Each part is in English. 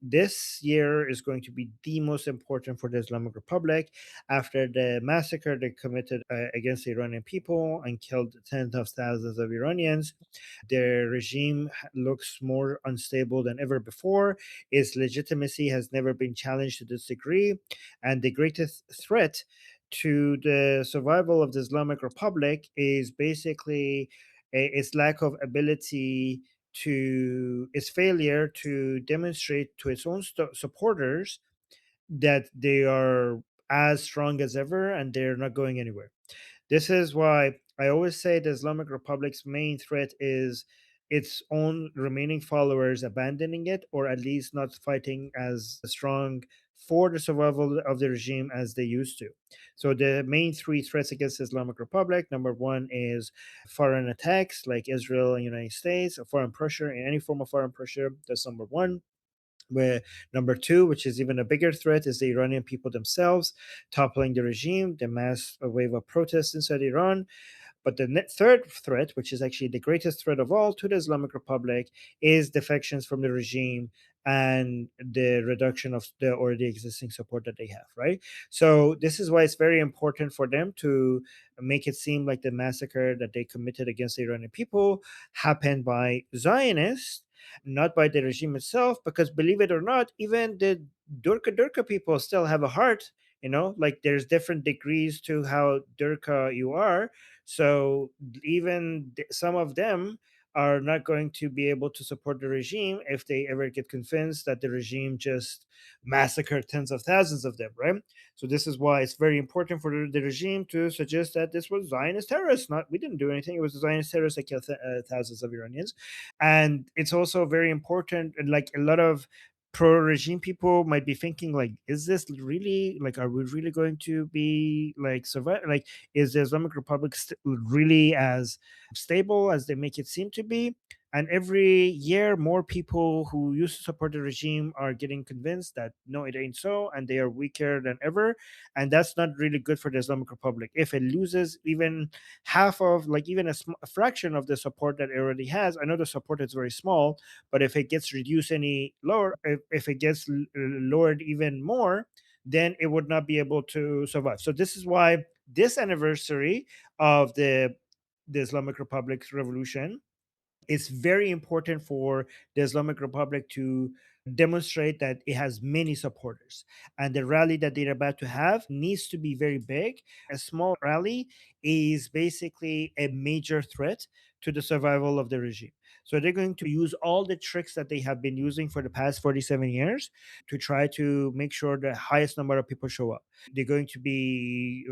This year is going to be the most important for the Islamic Republic after the massacre they committed against the Iranian people and killed tens of thousands of Iranians. Their regime looks more unstable than ever before. Its legitimacy has never been challenged to this degree. And the greatest threat to the survival of the Islamic Republic is basically its lack of ability to its failure to demonstrate to its own supporters that they are as strong as ever and they're not going anywhere. This is why I always say the Islamic Republic's main threat is its own remaining followers abandoning it, or at least not fighting as strong for the survival of the regime as they used to. So the main three threats against the Islamic Republic: number one is foreign attacks like Israel and United States, or foreign pressure, in any form of foreign pressure. That's number one. Where number two, which is even a bigger threat, is the Iranian people themselves toppling the regime, the mass wave of protests inside Iran. But the third threat, which is actually the greatest threat of all to the Islamic Republic, is defections from the regime and the reduction of the already existing support that they have, right? So this is why it's very important for them to make it seem like the massacre that they committed against the Iranian people happened by Zionists, not by the regime itself, because believe it or not, even the Durka people still have a heart. Like there's different degrees to how Durka you are. So even some of them are not going to be able to support the regime if they ever get convinced that the regime just massacred tens of thousands of them, right? So this is why it's very important for the regime to suggest that this was Zionist terrorists. Not, we didn't do anything. It was the Zionist terrorists that killed thousands of Iranians. And it's also very important, and like a lot of pro-regime people might be thinking, like, is this really, like, are we really going to be like survive, like, is the Islamic Republic really as stable as they make it seem to be? And every year more people who used to support the regime are getting convinced that no, it ain't so, and they are weaker than ever. And that's not really good for the Islamic Republic. If it loses even half of, like, even a fraction of the support that it already has, I know the support is very small, but if it gets reduced any lower, if it gets lowered even more, then it would not be able to survive. So this is why this anniversary of the Islamic Republic's revolution, it's very important for the Islamic Republic to demonstrate that it has many supporters. And the rally that they're about to have needs to be very big. A small rally is basically a major threat to the survival of the regime. So they're going to use all the tricks that they have been using for the past 47 years to try to make sure the highest number of people show up. They're going to be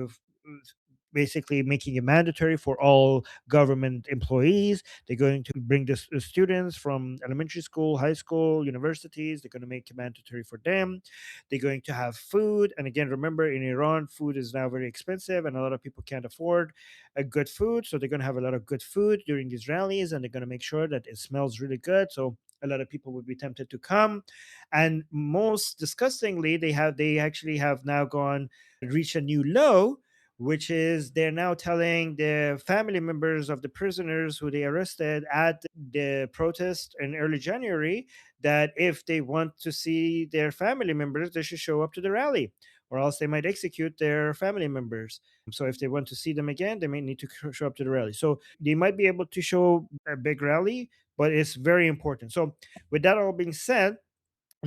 basically making it mandatory for all government employees. They're going to bring the students from elementary school, high school, universities. They're going to make it mandatory for them. They're going to have food. And again, remember, in Iran, food is now very expensive and a lot of people can't afford a good food. So they're going to have a lot of good food during these rallies, and they're going to make sure that it smells really good. So a lot of people would be tempted to come. And most disgustingly, they actually have now gone reach a new low, which is they're now telling the family members of the prisoners who they arrested at the protest in early January that if they want to see their family members, they should show up to the rally, or else they might execute their family members. So if they want to see them again, they may need to show up to the rally. So they might be able to show a big rally, but it's very important. So with that all being said,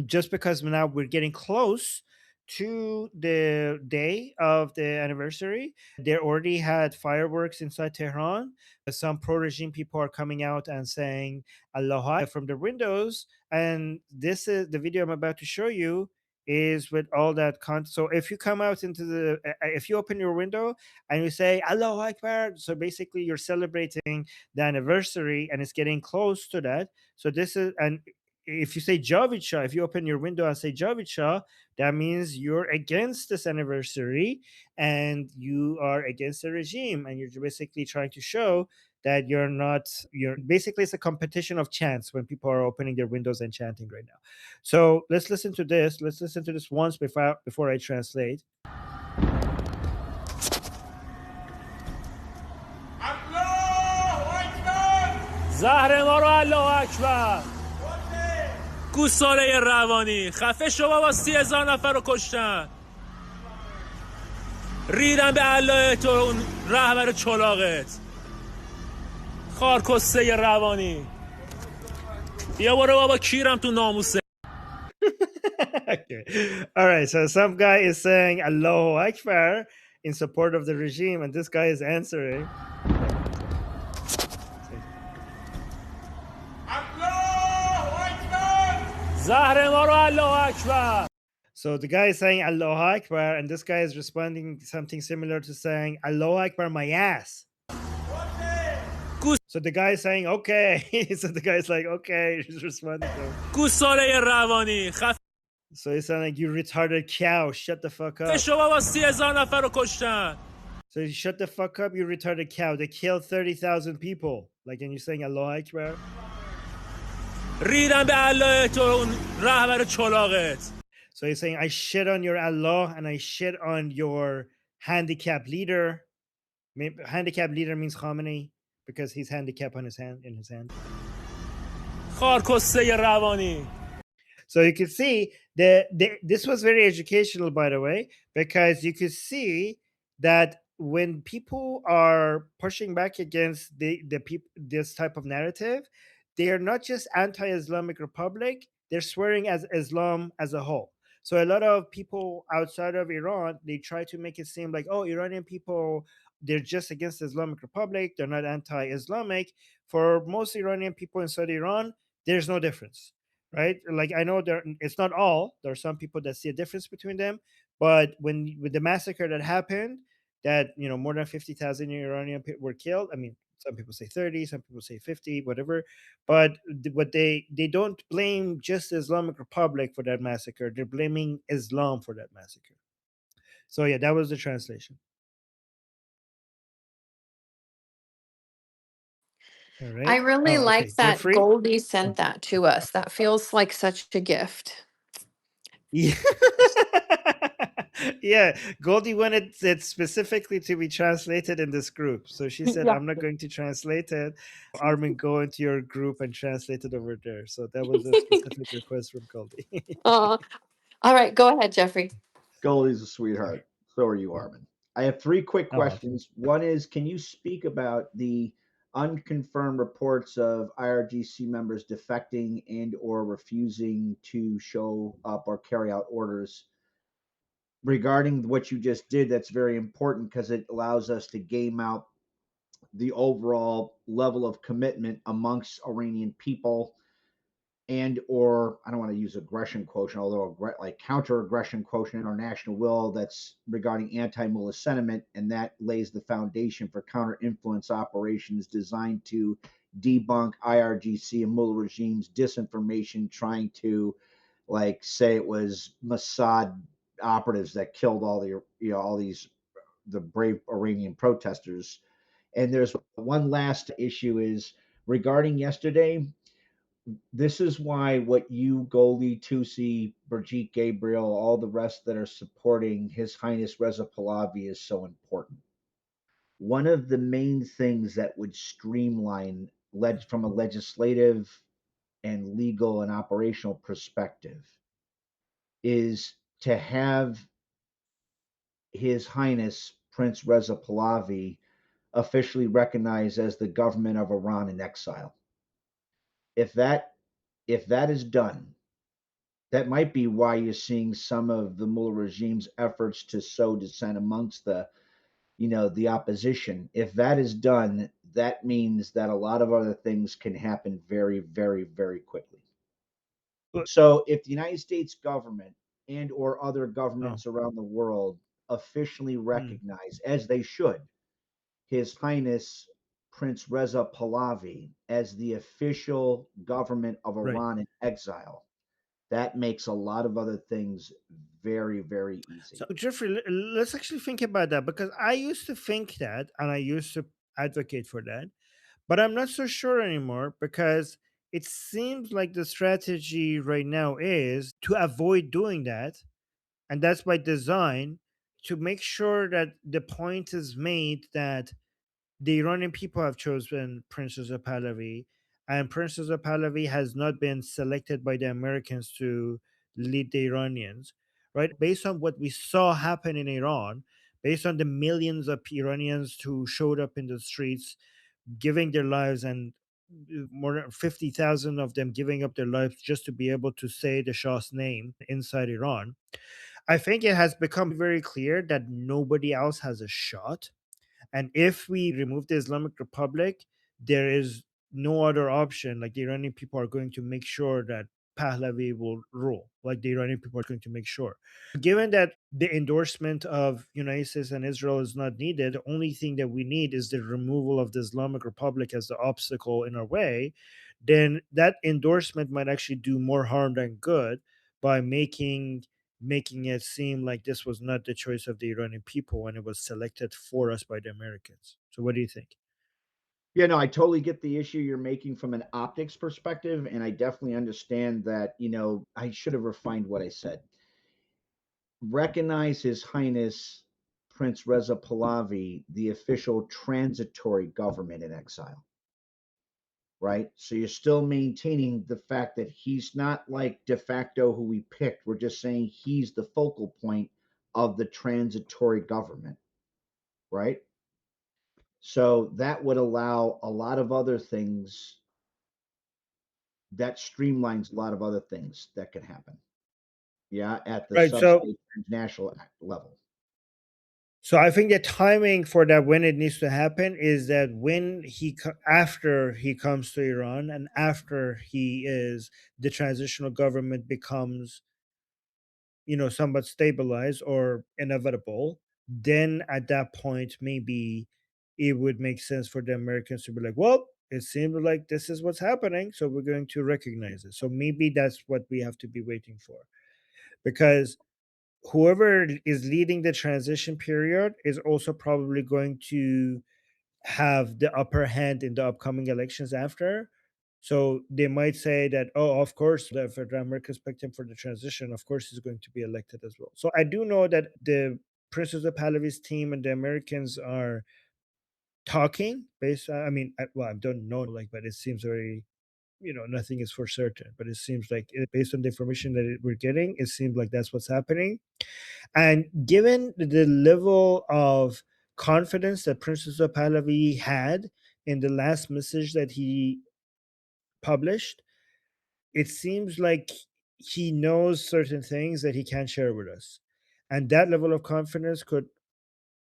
just because now we're getting close to the day of the anniversary, they already had fireworks inside Tehran. Some pro-regime people are coming out and saying "Aloha" from the windows, and this is the video I'm about to show you. Is with all that so if you come out into if you open your window and you say "Allahu Akbar," so basically you're celebrating the anniversary, and it's getting close to that. So this is, and if you say Javid Shah, if you open your window and say Javid Shah, that means you're against this anniversary and you are against the regime, and you're basically trying to show that you're not, you're basically, it's a competition of chants when people are opening their windows and chanting right now. So let's listen to this. Let's listen to this once before I translate. زهر ما رو الله اکبر گوساله روانی خفه شو بابا 30,000 نفر رو کشتن ریدن به الله تو اون رهبر چلاقت خارکسته روانی بیا برو بابا کیرم تو ناموسه Okay. All right. So some guy is saying Allahu Akbar in support of the regime, and this guy is answering. زهر ما رو الله اکبر So the guy is saying Allahu Akbar, and this guy is responding something similar to saying Allahu Akbar my ass. So the guy is saying okay. So the guy is like okay. He's responding to him. گوساله روانی خفه So he's saying like you retarded cow. Shut the fuck up. شو بابا 30,000 نفر رو کشتن So you shut the fuck up, you retarded cow. They killed 30,000 people. Like, and you're saying Allahu Akbar? ریدن به الله تو اون رهبر چلاقت So he's saying I shit on your Allah and I shit on your handicapped leader. Handicapped leader means Khamenei because he's handicapped on his hand in his hand. خارکسته روانی So you can see that this was very educational, by the way, because you could see that when people are pushing back against the people this type of narrative, they are not just anti-Islamic Republic; they're swearing as Islam as a whole. So a lot of people outside of Iran they try to make it seem like Iranian people they're just against the Islamic Republic; they're not anti-Islamic. For most Iranian people inside Iran, there's no difference, right? Like I know it's not all. There are some people that see a difference between them, but when with the massacre that happened, that more than 50,000 Iranian people were killed. I mean, some people say 30, some people say 50, whatever. But what they don't blame just the Islamic Republic for that massacre. They're blaming Islam for that massacre. So yeah, that was the translation. All right. I really like that Jeffrey. Goldie sent that to us. That feels like such a gift. Yeah. Yeah, Goldie wanted it specifically to be translated in this group. So she said, Yeah. I'm not going to translate it. Armin, go into your group and translate it over there. So that was a specific request from Goldie. All right, go ahead, Jeffrey. Goldie's a sweetheart. So are you, Armin. I have three quick questions. One is, can you speak about the unconfirmed reports of IRGC members defecting and or refusing to show up or carry out orders? Regarding what you just did, that's very important because it allows us to game out the overall level of commitment amongst Iranian people and or I don't want to use aggression quotient, although like counter aggression quotient or national will that's regarding anti-Mullah sentiment, and that lays the foundation for counter influence operations designed to debunk IRGC and Mullah regime's disinformation, trying to like say it was Mossad operatives that killed all the brave Iranian protesters. And there's one last issue is regarding yesterday. This is why what you, Goldie, Tusi, Brigitte Gabriel, all the rest that are supporting His Highness Reza Pahlavi is so important. One of the main things that would streamline from a legislative and legal and operational perspective is to have His Highness Prince Reza Pahlavi officially recognized as the government of Iran in exile. If that is done, that might be why you're seeing some of the Mullah regime's efforts to sow dissent amongst the opposition. If that is done, that means that a lot of other things can happen very, very, very quickly. So if the United States government and or other governments around the world officially recognize, as they should, His Highness Prince Reza Pahlavi as the official government of Iran in exile, that makes a lot of other things very, very easy. So, Jeffrey, let's actually think about that because I used to think that and I used to advocate for that, but I'm not so sure anymore because it seems like the strategy right now is to avoid doing that. And that's by design to make sure that the point is made that the Iranian people have chosen Princess Pahlavi and Prince Reza Pahlavi has not been selected by the Americans to lead the Iranians, right? Based on what we saw happen in Iran, based on the millions of Iranians who showed up in the streets giving their lives, and more than 50,000 of them giving up their lives just to be able to say the Shah's name inside Iran, I think it has become very clear that nobody else has a shot. And if we remove the Islamic Republic, there is no other option. Like, the Iranian people are going to make sure that Pahlavi will rule. Like, the Iranian people are going to make sure. Given that the endorsement of United States and Israel is not needed, the only thing that we need is the removal of the Islamic Republic as the obstacle in our way, then that endorsement might actually do more harm than good by making it seem like this was not the choice of the Iranian people and it was selected for us by the Americans. So what do you think? Yeah, no, I totally get the issue you're making from an optics perspective, and I definitely understand that, I should have refined what I said. Recognize His Highness Prince Reza Pahlavi, the official transitory government in exile, right? So you're still maintaining the fact that he's not like de facto who we picked. We're just saying he's the focal point of the transitory government, right? So that would allow a lot of other things, that streamlines a lot of other things that could happen. Yeah, at the Right. sub-state international level. So I think the timing for that, when it needs to happen, is that when after he comes to Iran, and after the transitional government becomes, somewhat stabilized or inevitable, then at that point maybe it would make sense for the Americans to be like, well, it seems like this is what's happening, so we're going to recognize it. So maybe that's what we have to be waiting for, because whoever is leading the transition period is also probably going to have the upper hand in the upcoming elections after. So they might say that, oh, of course, if the Americans picked him for the transition, of course he's going to be elected as well. So I do know that the Princess of Pahlavi's team and the Americans are talking. I mean, well, I don't know, like, but it seems very, nothing is for certain. But it seems like, based on the information that we're getting, it seems like that's what's happening. And given the level of confidence that Princess of Pahlavi had in the last message that he published, it seems like he knows certain things that he can't share with us. And that level of confidence could,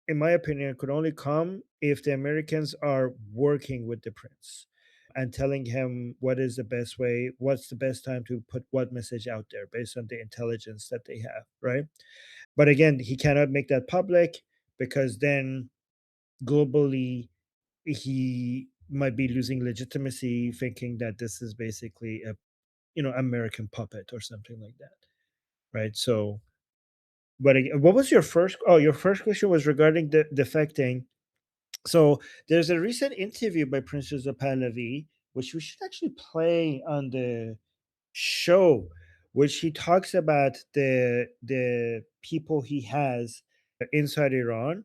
in my opinion, could only come if the Americans are working with the prince and telling him what is the best way, what's the best time to put what message out there based on the intelligence that they have, right? But again, he cannot make that public, because then globally he might be losing legitimacy, thinking that this is basically a, American puppet or something like that, right? So, but what was your first? Oh, your first question was regarding the defecting. So there's a recent interview by Princess Pahlavi, which we should actually play on the show, which he talks about the people he has inside Iran,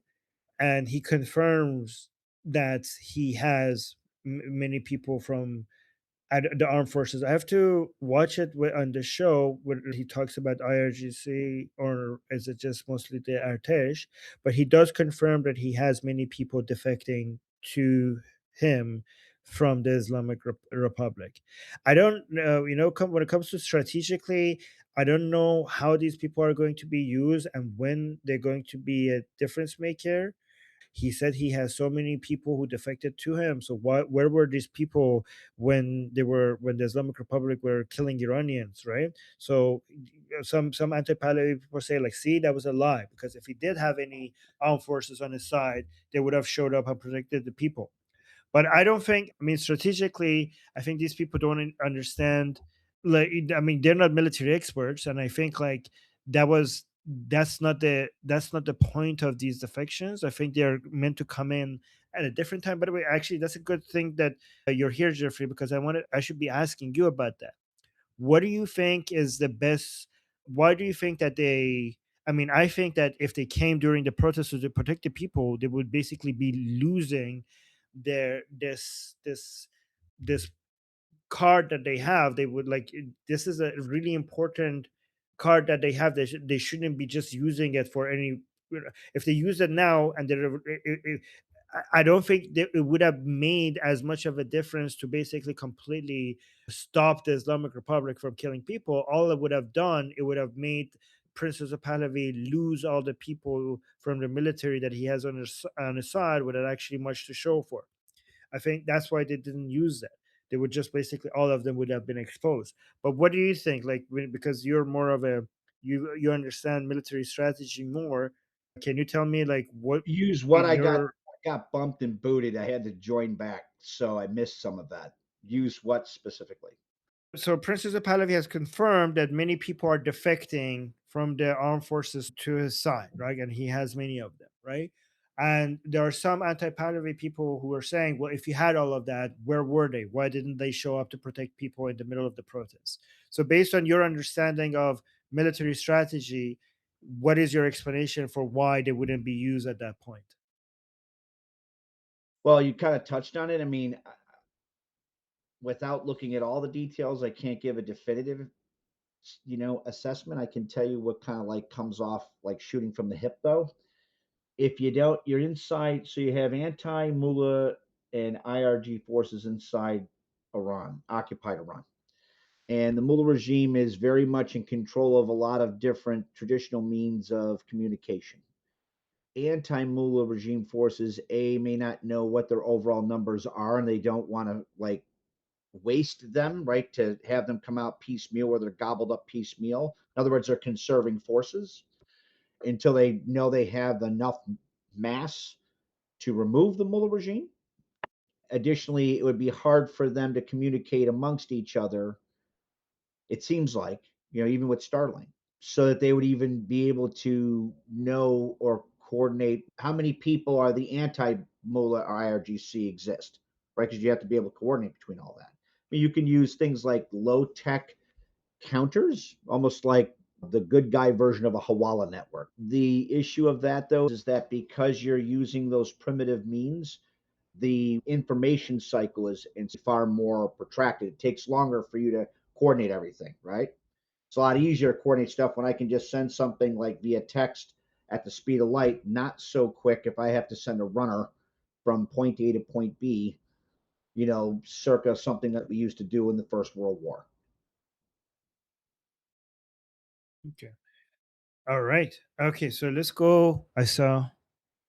and he confirms that he has many people from the armed forces. I have to watch it on the show where he talks about IRGC, or is it just mostly the Artesh? But he does confirm that he has many people defecting to him from the Islamic Republic. I don't know, when it comes to strategically, I don't know how these people are going to be used and when they're going to be a difference maker. He said he has so many people who defected to him. So where were these people when the Islamic Republic were killing Iranians, right? So some anti-Pahlavi people say, like, see, that was a lie, because if he did have any armed forces on his side, they would have showed up and protected the people. But I don't think, I mean, strategically, I think these people don't understand. Like, I mean, they're not military experts, and I think, like, that's not the point of these defections. I think they're meant to come in at a different time. By the way, actually, that's a good thing that you're here, Jeffrey, because I should be asking you about that. What do you think is the best? Why do you think that they? I mean, I think that if they came during the protests to protect the people, they would basically be losing their this card that they have, they would like this is a really important card that they have. They shouldn't be just using it for any. If they use it now and I don't think that it would have made as much of a difference to basically completely stop the Islamic Republic from killing people. All it would have done, it would have made Princess of Pahlavi lose all the people from the military that he has on his side without actually much to show for. I think that's why they didn't use that. They would just basically all of them would have been exposed. But what do you think? Like because you're more of a you understand military strategy more. Can you tell me like what Use what in I got. your I got bumped and booted. I had to join back, so I missed some of that. Use what specifically? so Princess of Pahlavi has confirmed that many people are defecting from the armed forces to his side, right? And he has many of them, right? And there are some anti-Pahlavi people who are saying, well, if you had all of that, where were they? Why didn't they show up to protect people in the middle of the protest? So, based on your understanding of military strategy, what is your explanation for why they wouldn't be used at that point? Well, you kind of touched on it. I mean, without looking at all the details, I can't give a definitive, assessment. I can tell you what kind of like comes off like shooting from the hip, though. If you don't, you're inside. So you have anti-Mullah and IRG forces inside Iran, occupied Iran. And the Mullah regime is very much in control of a lot of different traditional means of communication. Anti-Mullah regime forces may not know what their overall numbers are, and they don't want to like waste them, right? To have them come out piecemeal or they're gobbled up piecemeal. In other words, they're conserving forces until they know they have enough mass to remove the Mullah regime. Additionally, it would be hard for them to communicate amongst each other, it seems like, even with Starlink, so that they would even be able to know or coordinate how many people are the anti-Mullah or IRGC exist, right? Because you have to be able to coordinate between all that. I mean, you can use things like low-tech counters, almost like the good guy version of a Hawala network. The issue of that, though, is that because you're using those primitive means, the information cycle is far more protracted. It takes longer for you to coordinate everything, right? It's a lot easier to coordinate stuff when I can just send something like via text at the speed of light, not so quick if I have to send a runner from point A to point B, circa something that we used to do in the First World War. Okay. All right. Okay, so let's go. I saw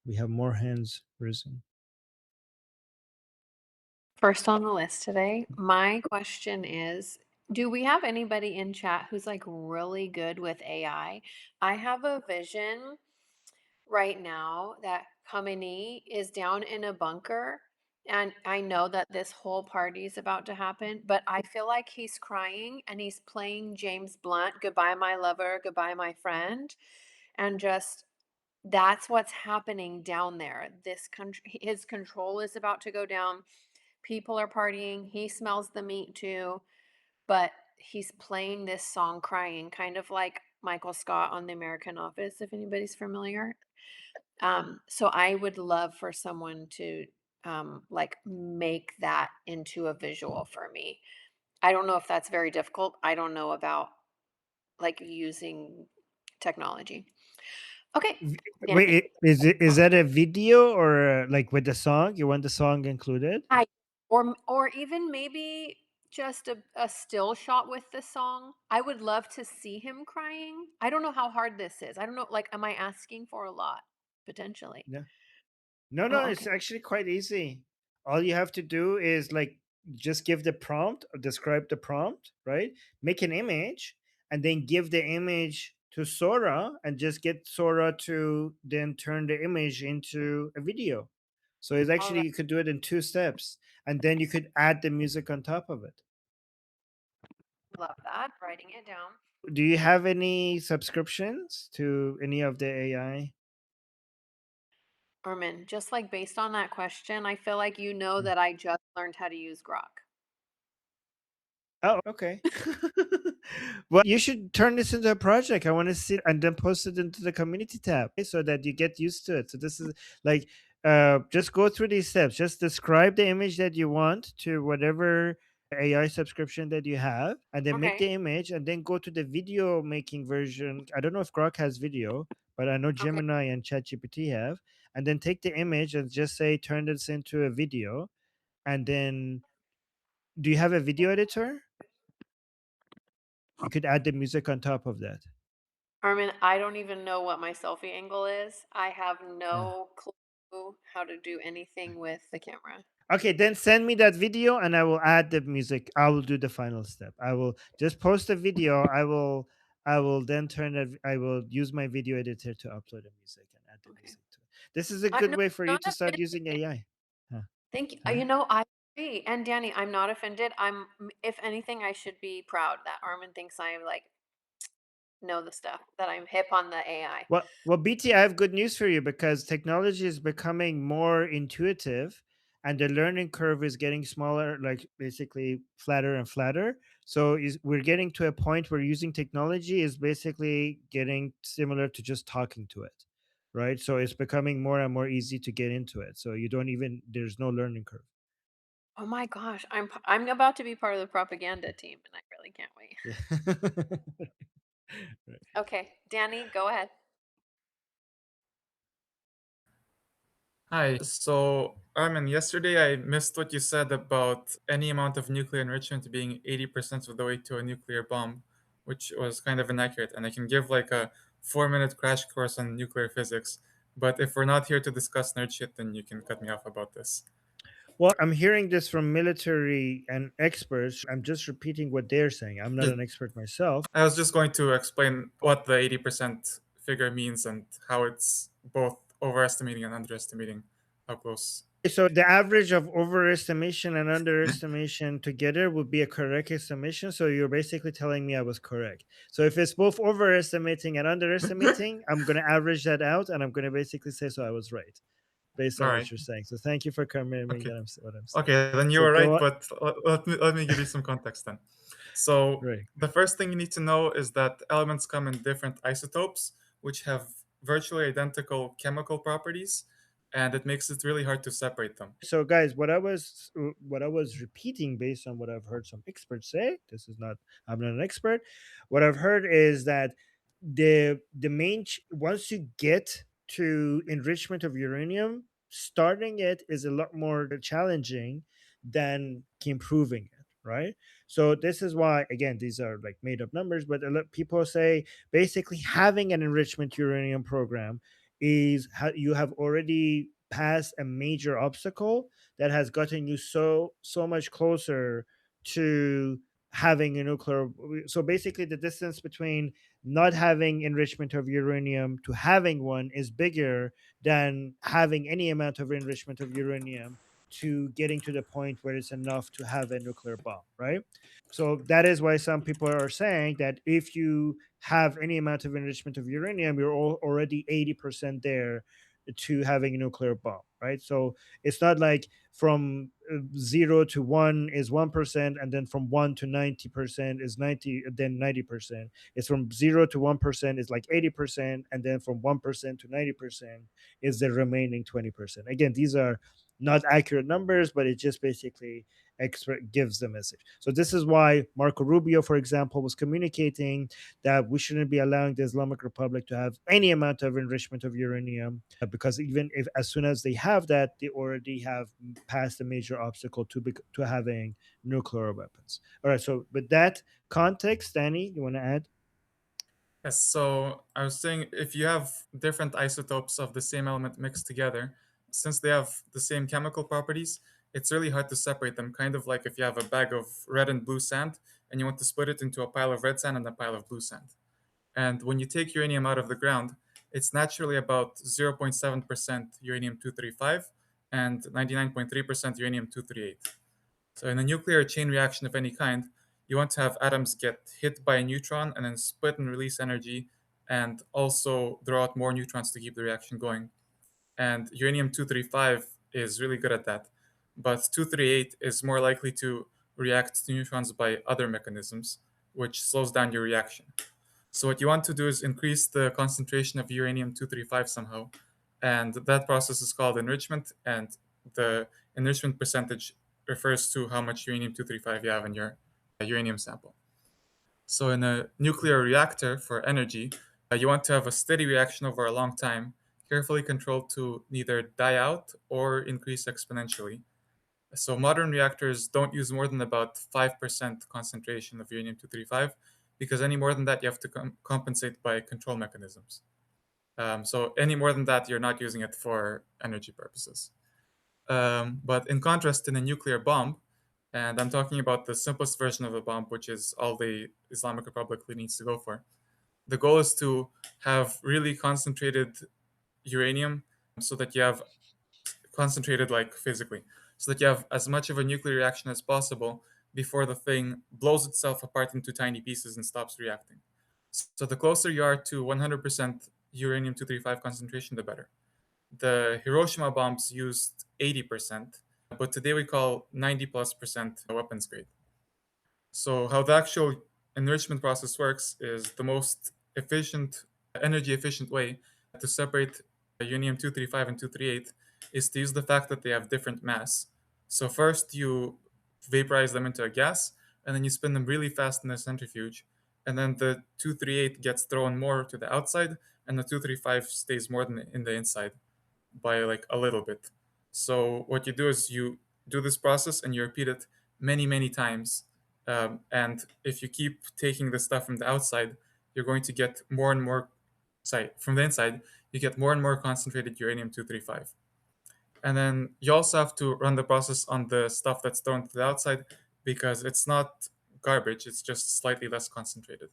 we have more hands risen. First on the list today, my question is, do we have anybody in chat who's like really good with AI? I have a vision right now that Khamenei is down in a bunker, and I know that this whole party is about to happen, but I feel like he's crying and he's playing James Blunt, Goodbye My Lover, Goodbye My Friend, and just that's what's happening down there. This country, his control is about to go down. People are partying. He smells the meat too, but he's playing this song crying, kind of like Michael Scott on The American Office, if anybody's familiar. So I would love for someone to like make that into a visual for me. I don't know if that's very difficult. I don't know about like using technology. Okay. Wait, is that a video or like with the song? You want the song included? Or even maybe just a still shot with the song. I would love to see him crying. I don't know how hard this is. I don't know, like, am I asking for a lot? Potentially. Yeah. No, Oh, it's okay. actually quite easy. All you have to do is like just give the prompt, or describe the prompt, right? Make an image and then give the image to Sora and just get Sora to then turn the image into a video. So it's All actually right. you could do it in 2 steps and then you could add the music on top of it. Love that. Writing it down. Do you have any subscriptions to any of the AI? Armin, just like based on that question, I feel like you know that I just learned how to use Grok. Oh, okay. Well, you should turn this into a project. I want to see it and then post it into the community tab so that you get used to it. So this is like just go through these steps. Just describe the image that you want to whatever AI subscription that you have, and then make Okay. the image, and then go to the video making version. I don't know if Grok has video, but I know Okay. Gemini and ChatGPT have. And then take the image and just say, turn this into a video. And then, do you have a video editor? You could add the music on top of that. Armin, I don't even know what my selfie angle is. I have Yeah. no clue how to do anything with the camera. Okay, then send me that video and I will add the music. I will do the final step. I will just post the video. I will then turn it. I will use my video editor to upload the music and add the Okay. music to it. This is a I'm good not, way for you not to start offended. using AI. Huh. Thank you. Huh? I agree. And Danny, I'm not offended. If anything, I should be proud that Armin thinks I like know the stuff, that I'm hip on the AI. Well, BT, I have good news for you because technology is becoming more intuitive and the learning curve is getting smaller, like basically flatter and flatter. So we're getting to a point where using technology is basically getting similar to just talking to it, right? So it's becoming more and more easy to get into it. So you don't even, there's no learning curve. Oh my gosh, I'm about to be part of the propaganda team, and I really can't wait. Yeah. Right. Okay, Danny, go ahead. Hi. So, Armin, yesterday I missed what you said about any amount of nuclear enrichment being 80% of the way to a nuclear bomb, which was kind of inaccurate. And I can give like a 4-minute crash course on nuclear physics. But if we're not here to discuss nerd shit, then you can cut me off about this. Well, I'm hearing this from military and experts. I'm just repeating what they're saying. I'm not Yeah, an expert myself. I was just going to explain what the 80% figure means and how it's both overestimating and underestimating how close. So the average of overestimation and underestimation together would be a correct estimation. So you're basically telling me I was correct. So if it's both overestimating and underestimating, I'm going to average that out and I'm going to basically say, so I was right based All on right. what you're saying. So thank you for confirming Okay. that what I'm saying. Okay, then you So were go right, on. but let me give you some context then. So Right. the first thing you need to know is that elements come in different isotopes, which have virtually identical chemical properties, and it makes it really hard to separate them. So guys, what I was repeating based on what I've heard some experts say, this is not, I'm not an expert. What I've heard is that the main once you get to enrichment of uranium, starting it is a lot more challenging than improving it, right? So this is why, again, these are like made up numbers, but a lot people say basically having an enrichment uranium program is how you have already passed a major obstacle that has gotten you so much closer to having a nuclear. So basically the distance between not having enrichment of uranium to having one is bigger than having any amount of enrichment of uranium to getting to the point where it's enough to have a nuclear bomb, right? So that is why some people are saying that if you have any amount of enrichment of uranium, you're already 80% there to having a nuclear bomb, right? So it's not like from 0 to 1 is 1%, and then from 1 to 90% is 90, then 90%. It's from 0 to 1% is like 80%, and then from 1% to 90% is the remaining 20%. Again, these are not accurate numbers, but it just basically gives the message. So this is why Marco Rubio, for example, was communicating that we shouldn't be allowing the Islamic Republic to have any amount of enrichment of uranium, because even if as soon as they have that, they already have passed a major obstacle to having nuclear weapons. All right. So with that context, Danny, you want to add? Yes, so I was saying if you have different isotopes of the same element mixed together, since they have the same chemical properties, it's really hard to separate them. Kind of like if you have a bag of red and blue sand and you want to split it into a pile of red sand and a pile of blue sand. And when you take uranium out of the ground, it's naturally about 0.7% uranium 235 and 99.3% uranium 238. So in a nuclear chain reaction of any kind, you want to have atoms get hit by a neutron and then split and release energy and also draw out more neutrons to keep the reaction going. And uranium 235 is really good at that. But 238 is more likely to react to neutrons by other mechanisms, which slows down your reaction. So what you want to do is increase the concentration of uranium 235 somehow. And that process is called enrichment, and the enrichment percentage refers to how much uranium-235 you have in your uranium sample. So in a nuclear reactor for energy, you want to have a steady reaction over a long time, carefully controlled to neither die out or increase exponentially. So modern reactors don't use more than about 5% concentration of uranium-235, because any more than that, you have to compensate by control mechanisms. So any more than that, you're not using it for energy purposes. But in contrast, in a nuclear bomb, and I'm talking about the simplest version of a bomb, which is all the Islamic Republic needs to go for. The goal is to have really concentrated uranium so that you have concentrated like physically, so that you have as much of a nuclear reaction as possible before the thing blows itself apart into tiny pieces and stops reacting. So the closer you are to 100% uranium-235 concentration, the better. The Hiroshima bombs used 80%, but today we call 90+% weapons grade. So how the actual enrichment process works is the most efficient, energy efficient way to separate uranium-235 and 238 is to use the fact that they have different mass. So first you vaporize them into a gas, and then you spin them really fast in a centrifuge, and then the 238 gets thrown more to the outside, and the 235 stays more than in the inside by like a little bit. So what you do is you do this process and you repeat it many, many times. And if you keep taking the stuff from the outside, you're going to get more and more, from the inside, you get more and more concentrated uranium-235. And then you also have to run the process on the stuff that's thrown to the outside, because it's not garbage, it's just slightly less concentrated.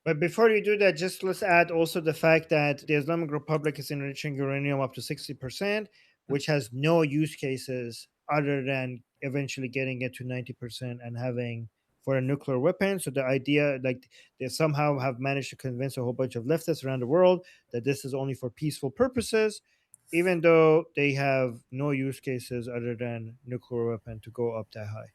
But before you do that, just let's add also the fact that the Islamic Republic is enriching uranium up to 60%, which has no use cases other than eventually getting it to 90% and having for a nuclear weapon. So the idea, like they somehow have managed to convince a whole bunch of leftists around the world that this is only for peaceful purposes, even though they have no use cases other than nuclear weapon to go up that high.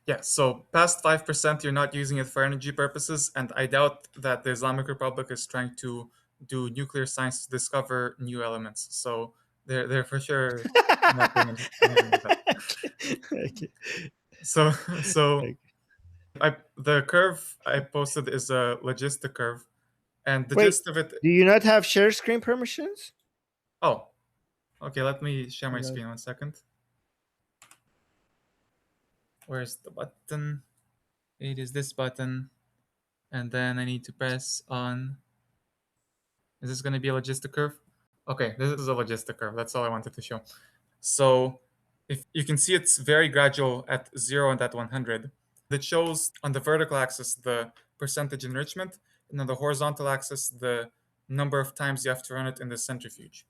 Yeah, so past 5%, you're not using it for energy purposes, and I doubt that the Islamic Republic is trying to do nuclear science to discover new elements. So they're for sure not doing anything like that. Okay. So Okay. the curve I posted is a logistic curve, and the Wait, gist of it. do you not have share screen permissions? Oh, okay. Let me share my Hello. screen 1 second. Where's the button? It is this button, and then I need to press on. Is this going to be a logistic curve? Okay, this is a logistic curve. That's all I wanted to show. So if you can see, it's very gradual at 0 and at 100. It shows on the vertical axis the percentage enrichment, and on the horizontal axis the number of times you have to run it in the centrifuge.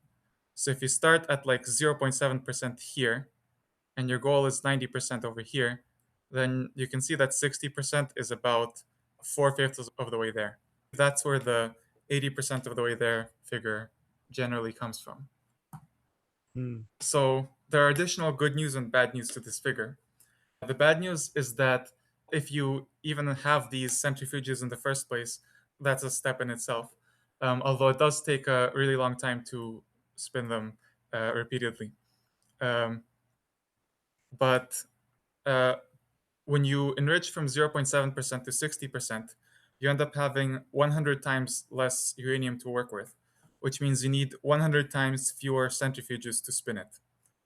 So if you start at like 0.7% here, and your goal is 90% over here, then you can see that 60% is about 4/5 of the way there. That's where the 80% of the way there figure generally comes from. So there are additional good news and bad news to this figure. The bad news is that if you even have these centrifuges in the first place, that's a step in itself. Although it does take a really long time to spin them repeatedly. But when you enrich from 0.7% to 60%, you end up having 100 times less uranium to work with, which means you need 100 times fewer centrifuges to spin it.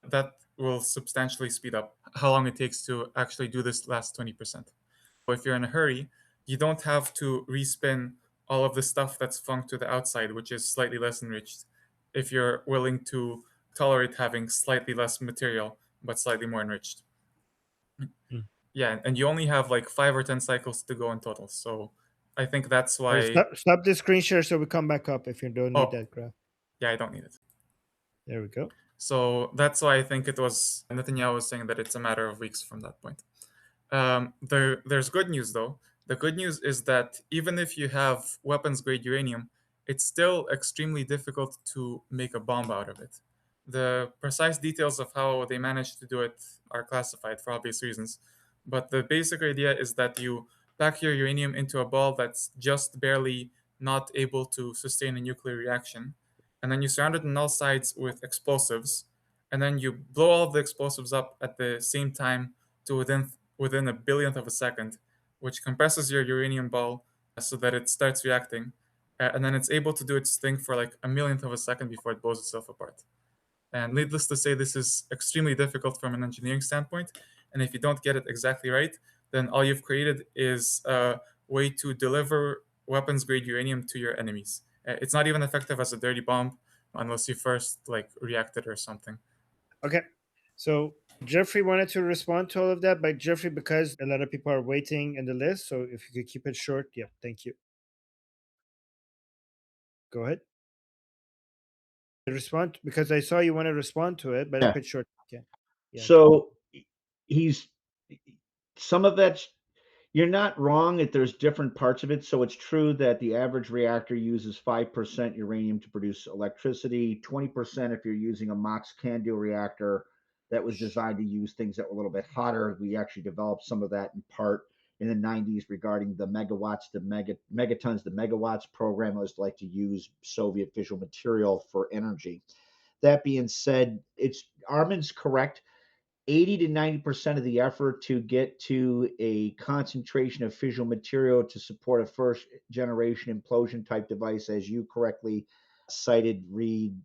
That will substantially speed up how long it takes to actually do this last 20%. So if you're in a hurry, you don't have to respin all of the stuff that's flunked to the outside, which is slightly less enriched, if you're willing to tolerate having slightly less material, but slightly more enriched. Yeah, and you only have like 5 or 10 cycles to go in total. So I think that's why. Stop the screen share so we come back up if you don't need that graph. Yeah, I don't need it. There we go. So that's why I think it was Netanyahu was saying that it's a matter of weeks from that point. There's good news though. The good news is that even if you have weapons grade uranium, it's still extremely difficult to make a bomb out of it. The precise details of how they managed to do it are classified for obvious reasons. But the basic idea is that you pack your uranium into a ball that's just barely not able to sustain a nuclear reaction. And then you surround it on all sides with explosives. and then you blow all of the explosives up at the same time to within a billionth of a second, which compresses your uranium ball so that it starts reacting, and then it's able to do its thing for like a millionth of a second before it blows itself apart. And needless to say, this is extremely difficult from an engineering standpoint. And if you don't get it exactly right, then all you've created is a way to deliver weapons grade uranium to your enemies. It's not even effective as a dirty bomb unless you first like react it or something. Okay. So Jeffrey wanted to respond to all of that, but Jeffrey, because a lot of people are waiting in the list, so if you could keep it short, yeah, thank you. Go ahead. Respond, because I saw you want to respond to it, but Yeah. keep it short. Yeah. So he's some of that's, you're not wrong that there's different parts of it. So it's true that the average reactor uses 5% uranium to produce electricity, 20% if you're using a Mox Candu reactor that was designed to use things that were a little bit hotter. We actually developed some of that in part in the 90s regarding the megawatts to megatons to megawatts program. It was like to use Soviet fissile material for energy. That being said, it's Armin's correct. 80 to 90% of the effort to get to a concentration of fissile material to support a first generation implosion type device, as you correctly cited, Reed,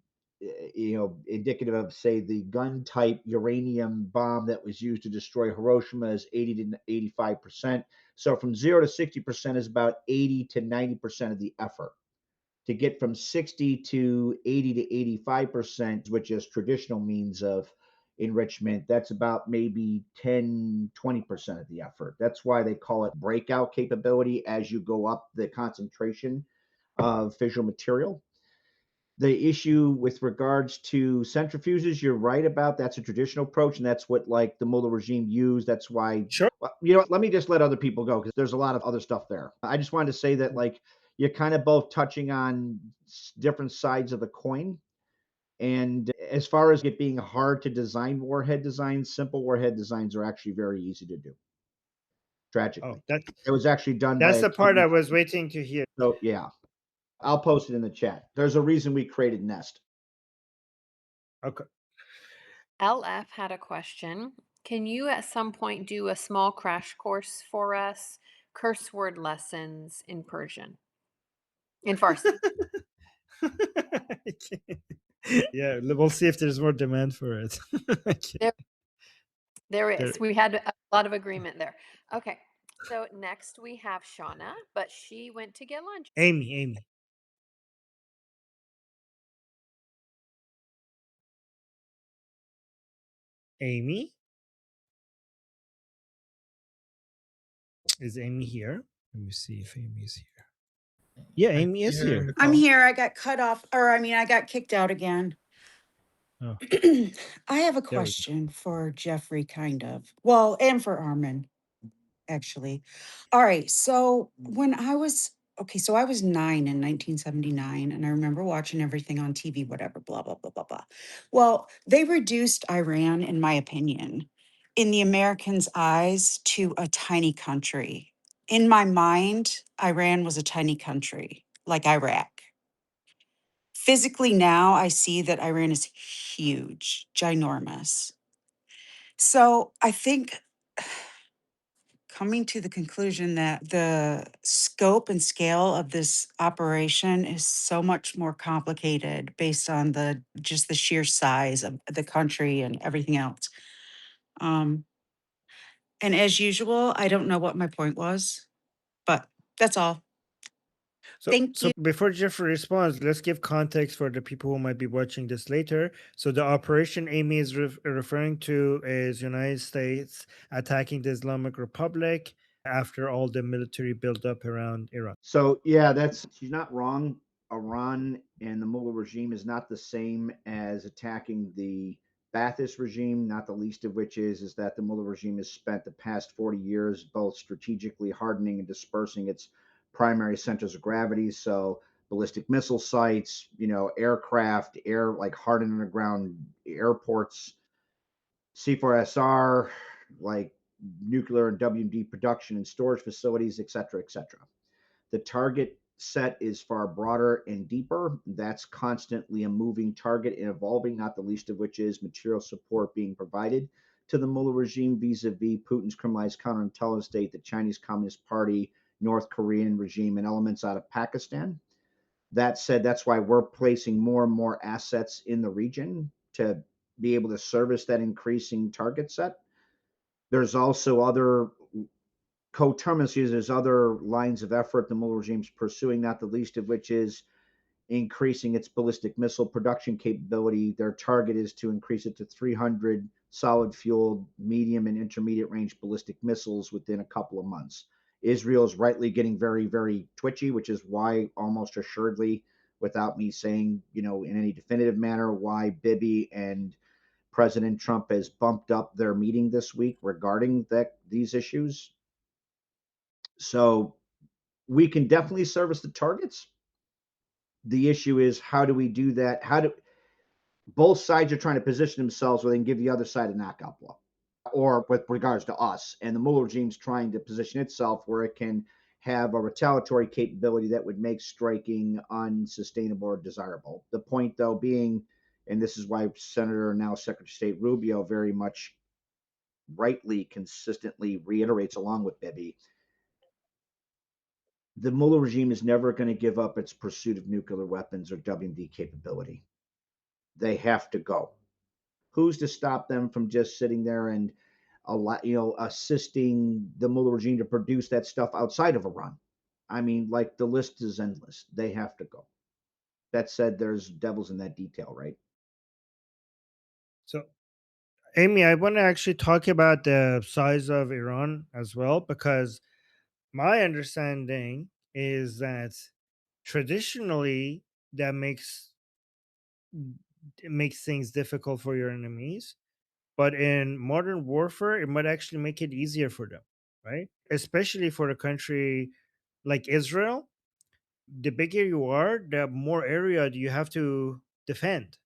indicative of, say, the gun type uranium bomb that was used to destroy Hiroshima is 80 to 85%. So from 0 to 60% is about 80 to 90% of the effort. To get from 60 to 80 to 85%, which is traditional means of enrichment, that's about maybe 10, 20% of the effort. That's why they call it breakout capability as you go up the concentration of fissile material. The issue with regards to centrifuges, you're right about, that's a traditional approach, and that's what like the Mullah regime used. That's why, Sure. well, you know what, let me just let other people go because there's a lot of other stuff there. I just wanted to say that like you're kind of both touching on different sides of the coin. And as far as it being hard to design warhead designs, simple warhead designs are actually very easy to do. Tragically, Oh, it was actually done by that's a the part I team. was waiting to hear. So yeah, I'll post it in the chat. There's a reason we created Nest. Okay. LF had a question. Can you at some point do a small crash course for us? Curse word lessons in Persian. In Farsi. Yeah, we'll see if there's more demand for it. There There- is. We had a lot of agreement there. Okay. So next we have Shauna, but she went to get lunch. Amy. Amy? Is Amy here? Let me see if Amy is here. Yeah, Amy is here. I'm here. I got cut off, or I mean, I got kicked out again. Oh. I have a There we go. question for Jeffrey, kind of. Well, and for Armin, actually. All right. So when I was, okay, so I was 9 in 1979, and I remember watching everything on TV, whatever, blah, blah, blah, blah, blah. Well, they reduced Iran, in my opinion, in the Americans' eyes to a tiny country. In my mind, Iran was a tiny country, like Iraq. Physically now, I see that Iran is huge, ginormous. So I think coming to the conclusion that the scope and scale of this operation is so much more complicated based on the just the sheer size of the country and everything else. Um, and as usual, I don't know what my point was, but that's all. Thank So you. before Jeffrey responds, let's give context for the people who might be watching this later. So the operation Amy is referring to is United States attacking the Islamic Republic after all the military buildup around Iran. So yeah, she's not wrong. Iran and the Mullah regime is not the same as attacking the Ba'athist regime, not the least of which is that the Mullah regime has spent the past 40 years both strategically hardening and dispersing its primary centers of gravity. So ballistic missile sites, aircraft, like hardened underground airports, C4SR, like nuclear and WMD production and storage facilities, et cetera, et cetera. The target set is far broader and deeper. That's constantly a moving target and evolving, not the least of which is material support being provided to the Mullah regime vis-a-vis Putin's criminalized counterintelligence state, the Chinese Communist Party, North Korean regime, and elements out of Pakistan. That said, that's why we're placing more and more assets in the region to be able to service that increasing target set. There's also other coterminacies, there's other lines of effort the Mullah regime's pursuing, not the least of which is increasing its ballistic missile production capability. Their target is to increase it to 300 solid fueled, medium, and intermediate range ballistic missiles within a couple of months. Israel is rightly getting very, very twitchy, which is why, almost assuredly, without me saying, in any definitive manner, why Bibi and President Trump has bumped up their meeting this week regarding these issues. So we can definitely service the targets. The issue is, how do we do that? Both sides are trying to position themselves where they can give the other side a knockout blow, or with regards to us. And the Mullah regime's trying to position itself where it can have a retaliatory capability that would make striking unsustainable or desirable. The point, though, being, and this is why Senator, now Secretary of State Rubio, very much rightly, consistently reiterates, along with Bibi, the Mullah regime is never going to give up its pursuit of nuclear weapons or WMD capability. They have to go. Who's to stop them from just sitting there and assisting the Mullah regime to produce that stuff outside of Iran? I mean, like, the list is endless. They have to go. That said, there's devils in that detail, right? So, Amy, I want to actually talk about the size of Iran as well, because my understanding is that traditionally that makes things difficult for your enemies, but in modern warfare, it might actually make it easier for them, right? Especially for a country like Israel. The bigger you are, the more area do you have to defend,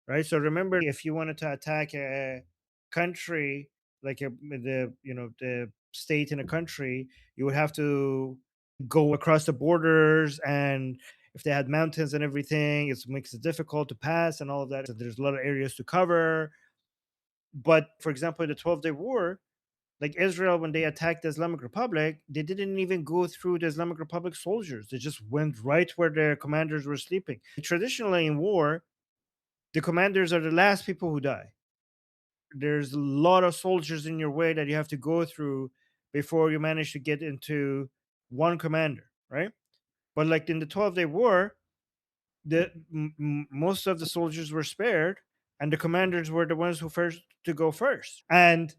right? So remember, if you wanted to attack a country, like the state in a country, you would have to go across the borders, and if they had mountains and everything, it makes it difficult to pass and all of that. So there's a lot of areas to cover. But for example, the 12-day war, like Israel, when they attacked the Islamic Republic, they didn't even go through the Islamic Republic soldiers. They just went right where their commanders were sleeping. Traditionally in war, the commanders are the last people who die. There's a lot of soldiers in your way that you have to go through before you manage to get into one commander, right? But like in the 12-day war, most of the soldiers were spared, and the commanders were the ones who first to go first. And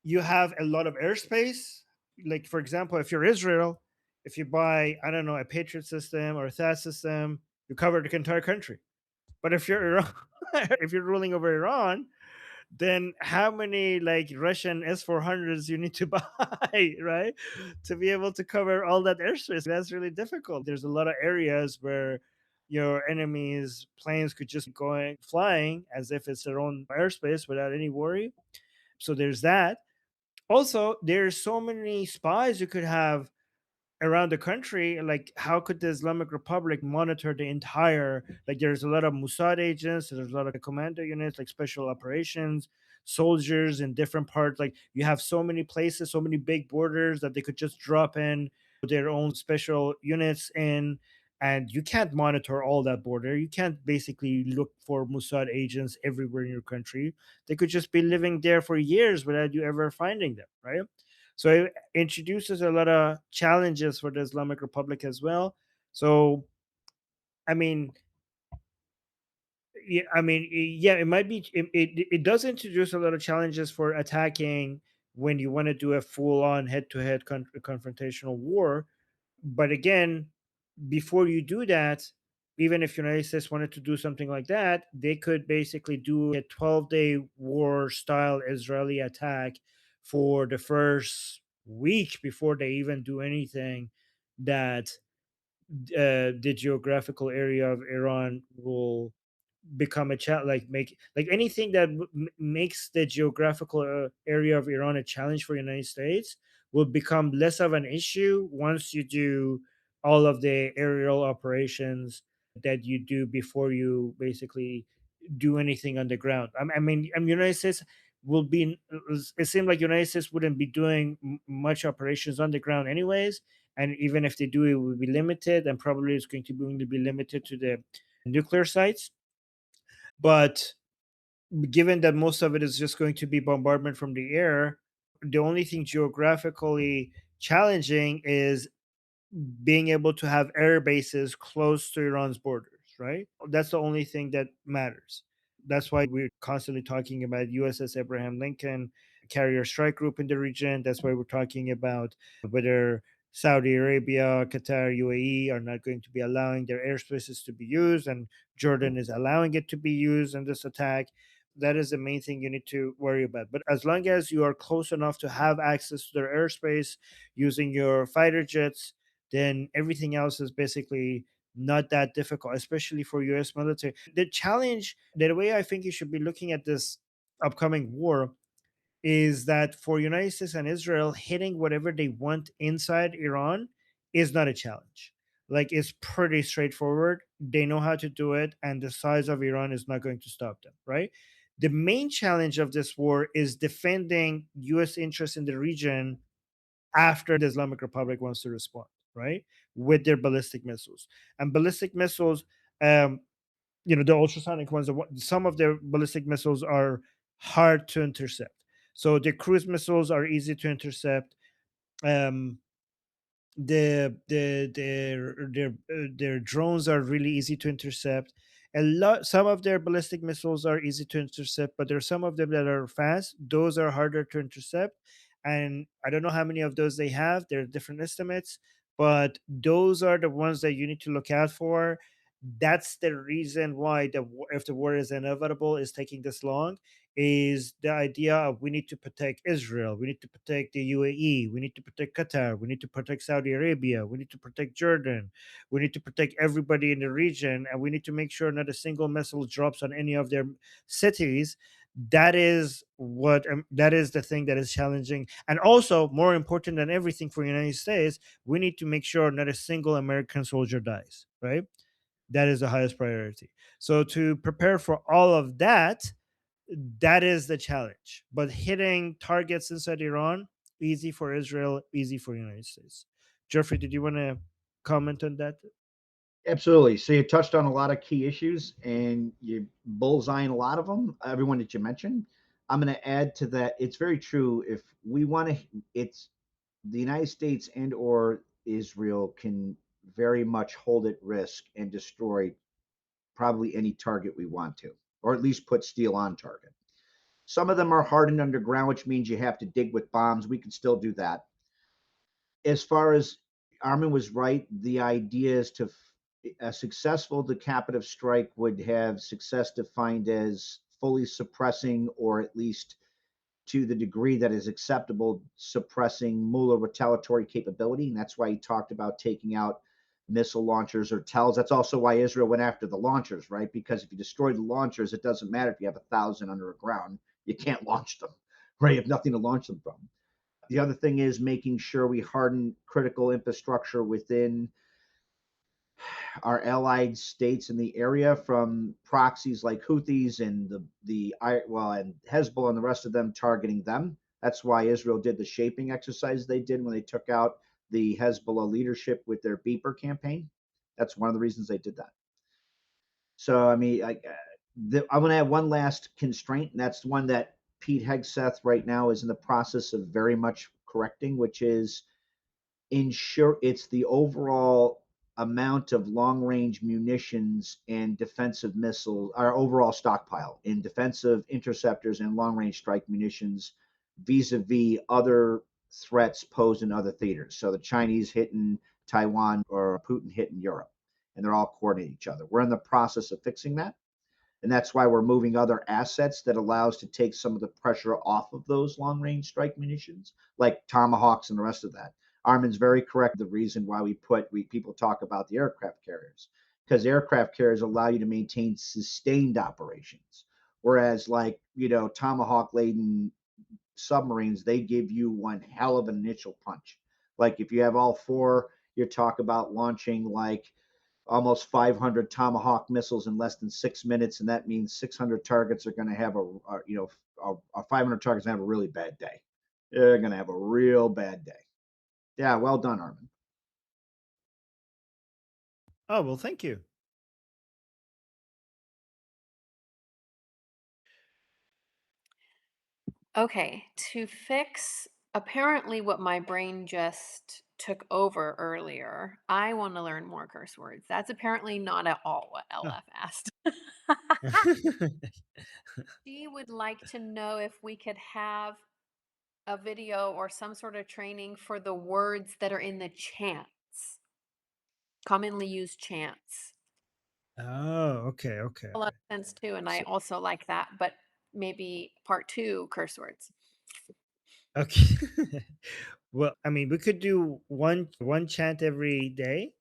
you have a lot of airspace. Like, for example, if you're Israel, if you buy, I don't know, a Patriot system or a THAAD system, you cover the entire country. But if you're Iran, if you're ruling over Iran, then how many like Russian S-400s you need to buy, right? To be able to cover all that airspace. That's really difficult. There's a lot of areas where your enemy's planes could just go flying as if it's their own airspace without any worry. So there's that. Also, there's so many spies you could have around the country. Like, how could the Islamic Republic monitor the entire, like, there's a lot of Mossad agents, there's a lot of commando units, like special operations soldiers in different parts. Like, you have so many places, so many big borders that they could just drop in their own special units in, and you can't monitor all that border. You can't basically look for Mossad agents everywhere in your country. They could just be living there for years without you ever finding them, right? So it introduces a lot of challenges for the Islamic Republic as well. So, I mean, yeah, it might be. It does introduce a lot of challenges for attacking when you want to do a full-on head-to-head confrontational war. But again, before you do that, even if United States wanted to do something like that, they could basically do a 12-day war style Israeli attack for the first week before they even do anything that the geographical area of Iran will become a challenge. Like, make like anything that makes the geographical area of Iran a challenge for United States will become less of an issue once you do all of the aerial operations that you do before you basically do anything on the ground. I mean, United States will be. It seemed like United States wouldn't be doing much operations on the ground anyways, and even if they do, it will be limited, and probably it's going to be only be limited to the nuclear sites. But given that most of it is just going to be bombardment from the air, the only thing geographically challenging is being able to have air bases close to Iran's borders, right? That's the only thing that matters. That's why we're constantly talking about USS Abraham Lincoln carrier strike group in the region. That's why we're talking about whether Saudi Arabia, Qatar, UAE are not going to be allowing their airspaces to be used, and Jordan is allowing it to be used in this attack. That is the main thing you need to worry about. But as long as you are close enough to have access to their airspace using your fighter jets, then everything else is basically not that difficult, especially for US military. The challenge, the way I think you should be looking at this upcoming war, is that for United States and Israel, hitting whatever they want inside Iran is not a challenge. Like, it's pretty straightforward. They know how to do it, and the size of Iran is not going to stop them, right? The main challenge of this war is defending US interests in the region after the Islamic Republic wants to respond, right? With their ballistic missiles. And ballistic missiles, um, the ultrasonic ones, some of their ballistic missiles are hard to intercept. So the cruise missiles are easy to intercept. Um, their drones are really easy to intercept. Some of their ballistic missiles are easy to intercept, but there are some of them that are fast. Those are harder to intercept, and I don't know how many of those they have. There are different estimates, but those are the ones that you need to look out for. That's the reason why if the war is inevitable, is taking this long, is the idea of we need to protect Israel, we need to protect the UAE, we need to protect Qatar, we need to protect Saudi Arabia, we need to protect Jordan, we need to protect everybody in the region, and we need to make sure not a single missile drops on any of their cities. That is the thing that is challenging, and also more important than everything for the United States, we need to make sure not a single American soldier dies, right? That is the highest priority. So to prepare for all of that, that is the challenge. But hitting targets inside Iran, easy for Israel, easy for the United States. Jeffrey, did you want to comment on that? Absolutely. So you touched on a lot of key issues and you bullseyeing a lot of them, everyone that you mentioned. I'm going to add to that. It's very true. If we want to, it's the United States and or Israel can very much hold at risk and destroy probably any target we want to, or at least put steel on target. Some of them are hardened underground, which means you have to dig with bombs. We can still do that. As far as Armin was right, the idea is to a successful decapitative strike would have success defined as fully suppressing, or at least to the degree that is acceptable, suppressing Mullah retaliatory capability. And that's why he talked about taking out missile launchers or tells. That's also why Israel went after the launchers, right? Because if you destroy the launchers, it doesn't matter if you have 1,000 underground, you can't launch them, right? You have nothing to launch them from. The other thing is making sure we harden critical infrastructure within our allied states in the area from proxies like Houthis and and Hezbollah and the rest of them targeting them. That's why Israel did the shaping exercise they did when they took out the Hezbollah leadership with their beeper campaign. That's one of the reasons they did that. So I mean, I'm going to add one last constraint, and that's the one that Pete Hegseth right now is in the process of very much correcting, which is ensure it's the overall amount of long range munitions and defensive missiles, our overall stockpile in defensive interceptors and long range strike munitions vis-a-vis other threats posed in other theaters. So the Chinese hitting Taiwan or Putin hitting Europe, and they're all coordinating each other. We're in the process of fixing that. And that's why we're moving other assets that allows to take some of the pressure off of those long range strike munitions, like Tomahawks and the rest of that. Armin's very correct. The reason why people talk about the aircraft carriers, because aircraft carriers allow you to maintain sustained operations. Whereas Tomahawk laden submarines, they give you one hell of an initial punch. Like if you have all four You talk about launching like almost 500 Tomahawk missiles in less than 6 minutes, and that means 600 targets are going to have a 500 targets going to have a really bad day. They're going to have a real bad day. Yeah, well done, Armin. Oh, well, thank you. Okay, to fix apparently what my brain just took over earlier, I want to learn more curse words. That's apparently not at all what Oh. LF asked. She would like to know if we could have a video or some sort of training for the words that are in the chants, commonly used chants. Oh, okay, okay. A lot of sense too, and I So, also like that, but maybe part two curse words. okay. Well, I mean, we could do one chant every day.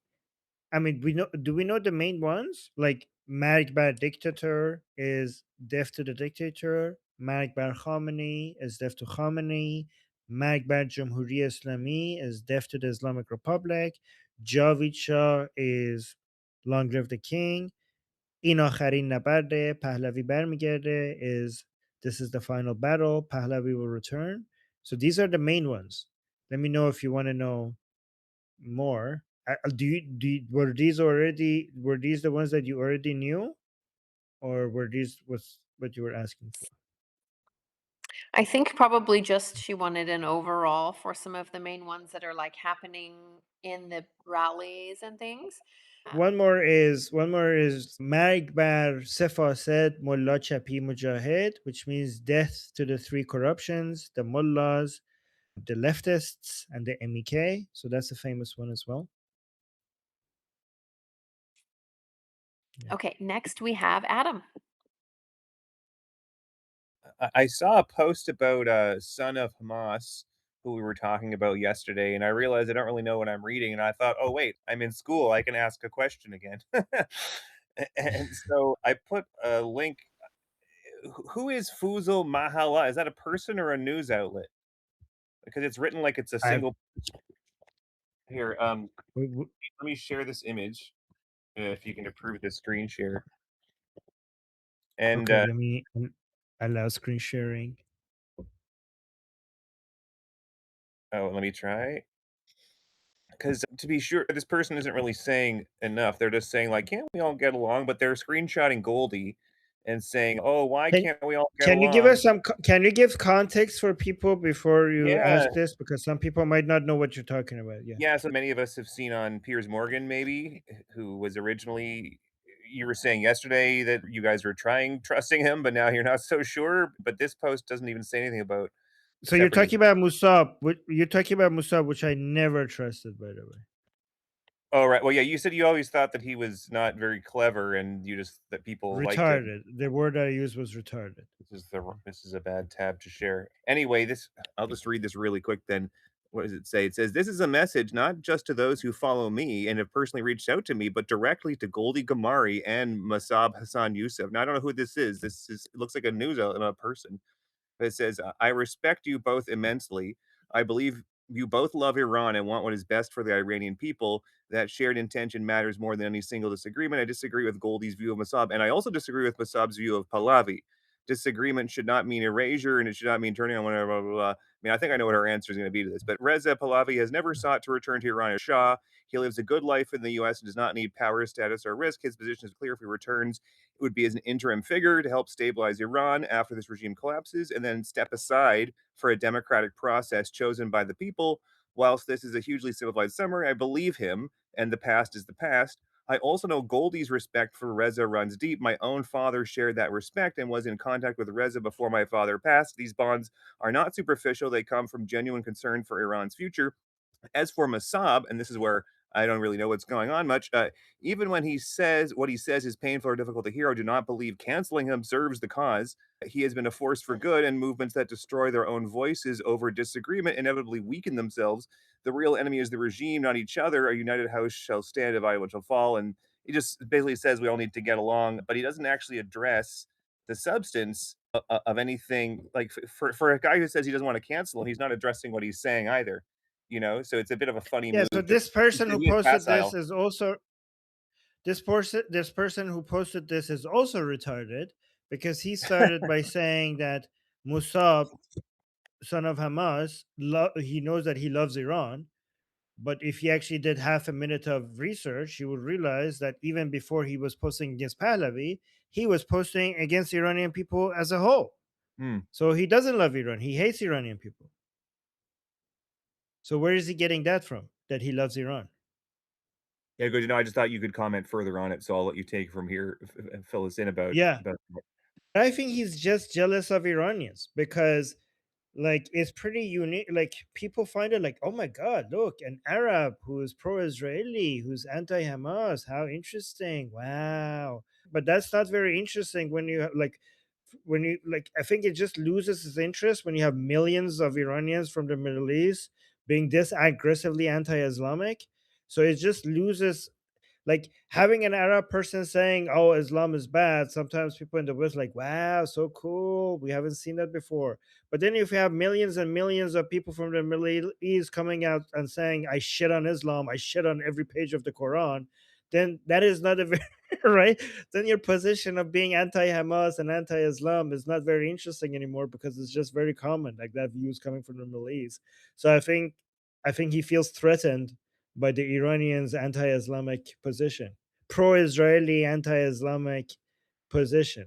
I mean, do we know the main ones? Like Marg bar dictator is death to the dictator. Marg bar Khamenei is death to Khamenei. Marg bar Jamhuri Islami is death to the Islamic Republic. Javid Shah is long live the king. این آخرین نبرد پهلوی برمیگرده is this is the final battle. Pahlavi will return. So these are the main ones. Let me know if you want to know more. Were these the ones that you already knew, or were these was what you were asking for? I think probably just she wanted an overall for some of the main ones that are like happening in the rallies and things. One more is Marg bar Sefaset Mullah Chapi Mujahid, which means death to the three corruptions, the Mullahs, the leftists, and the MEK. So that's a famous one as well. Yeah. Okay, next we have Adam. I saw a post about a son of Hamas who we were talking about yesterday, and I realized I don't really know what I'm reading, and I thought, oh wait, I'm in school, I can ask a question again. And so I put a link. Who is Fuzul Mahala? Is that a person or a news outlet? Because it's written like it's a I single. Here, w- w- let me share this image if you can approve this screen share. And okay. Let me allow screen sharing. oh, let me try. Because to be sure, this person isn't really saying enough. They're just saying like, "Can't we all get along?" But they're screenshotting Goldie and saying, "Oh, why Can can't we all get can you give along?" us can you give context for people before you Yeah, ask this, because some people might not know what you're talking about? Yeah. yeah. So many of us have seen on Piers Morgan, maybe, who was originally. You were saying yesterday that you guys were trusting him, but now you're not so sure. But this post doesn't even say anything about So you're separatism. talking about Musab. You're talking about Musab, which I never trusted, by the way. Oh, right. Well, yeah. You said you always thought that he was not very clever, and you just that people liked him. Retarded. The word I used was retarded. This is a bad tab to share. Anyway, this I'll just read this really quick then. What does it say? It says, "This is a message not just to those who follow me and have personally reached out to me, but directly to Goldie Gamari and Masab Hassan Yusuf." Now I don't know who this is. It looks like a news outlet, a person. It says, "I respect you both immensely. I believe you both love Iran and want what is best for the Iranian people. That shared intention matters more than any single disagreement. I disagree with Goldie's view of Mossab, and I also disagree with Mossab's view of Pahlavi. Disagreement should not mean erasure, and it should not mean turning on whatever, blah, blah, blah. I mean, I think I know what our answer is going to be to this, but Reza Pahlavi has never sought to return to Iran as Shah. He lives a good life in the U.S. and does not need power, status, or risk. His position is clear. If he returns, it would be as an interim figure to help stabilize Iran after this regime collapses and then step aside for a democratic process chosen by the people. Whilst this is a hugely simplified summary, I believe him, and the past is the past. I also know Goldie's respect for Reza runs deep. My own father shared that respect and was in contact with Reza before my father passed. These bonds are not superficial, they come from genuine concern for Iran's future. As for Masab, and this is where I don't really know what's going on much, even when he says what he says is painful or difficult to hear, I do not believe canceling him serves the cause. He has been a force for good, and movements that destroy their own voices over disagreement inevitably weaken themselves. The real enemy is the regime, not each other. A united house shall stand, divided one shall fall. And he just basically says we all need to get along, but he doesn't actually address the substance of anything. Like for a guy who says he doesn't want to cancel him, he's not addressing what he's saying either. you know? So it's a bit of a funny Yeah, move. so this person who He is posted this facile. is also this person who posted this is also retarded because he started by saying that Musab, son of Hamas, he knows that he loves Iran. But if he actually did half a minute of research, he would realize that even before he was posting against Pahlavi, he was posting against Iranian people as a whole. Hmm. So he doesn't love Iran. He hates Iranian people. So where is he getting that from? That he loves Iran? Yeah, good. No, I just thought you could comment further on it, so I'll let you take from here, fill us in about Yeah. about. I think he's just jealous of Iranians because like it's pretty unique. Like people find it like, oh my god, look, an Arab who is pro-Israeli, who's anti-Hamas. How interesting! Wow, but that's not very interesting when you when you like. I think it just loses its interest when you have millions of Iranians from the Middle East being this aggressively anti-Islamic. So it just loses like having an Arab person saying, "Oh, Islam is bad." Sometimes people in the West like, "Wow, so cool. We haven't seen that before." But then if you have millions and millions of people from the Middle East coming out and saying, "I shit on Islam. I shit on every page of the Quran," then that is not a very right. Then your position of being anti-Hamas and anti-Islam is not very interesting anymore because it's just very common. Like that view is coming from the Middle East. So I think he feels threatened by the Iranians' anti-Islamic position, pro-Israeli anti-Islamic position,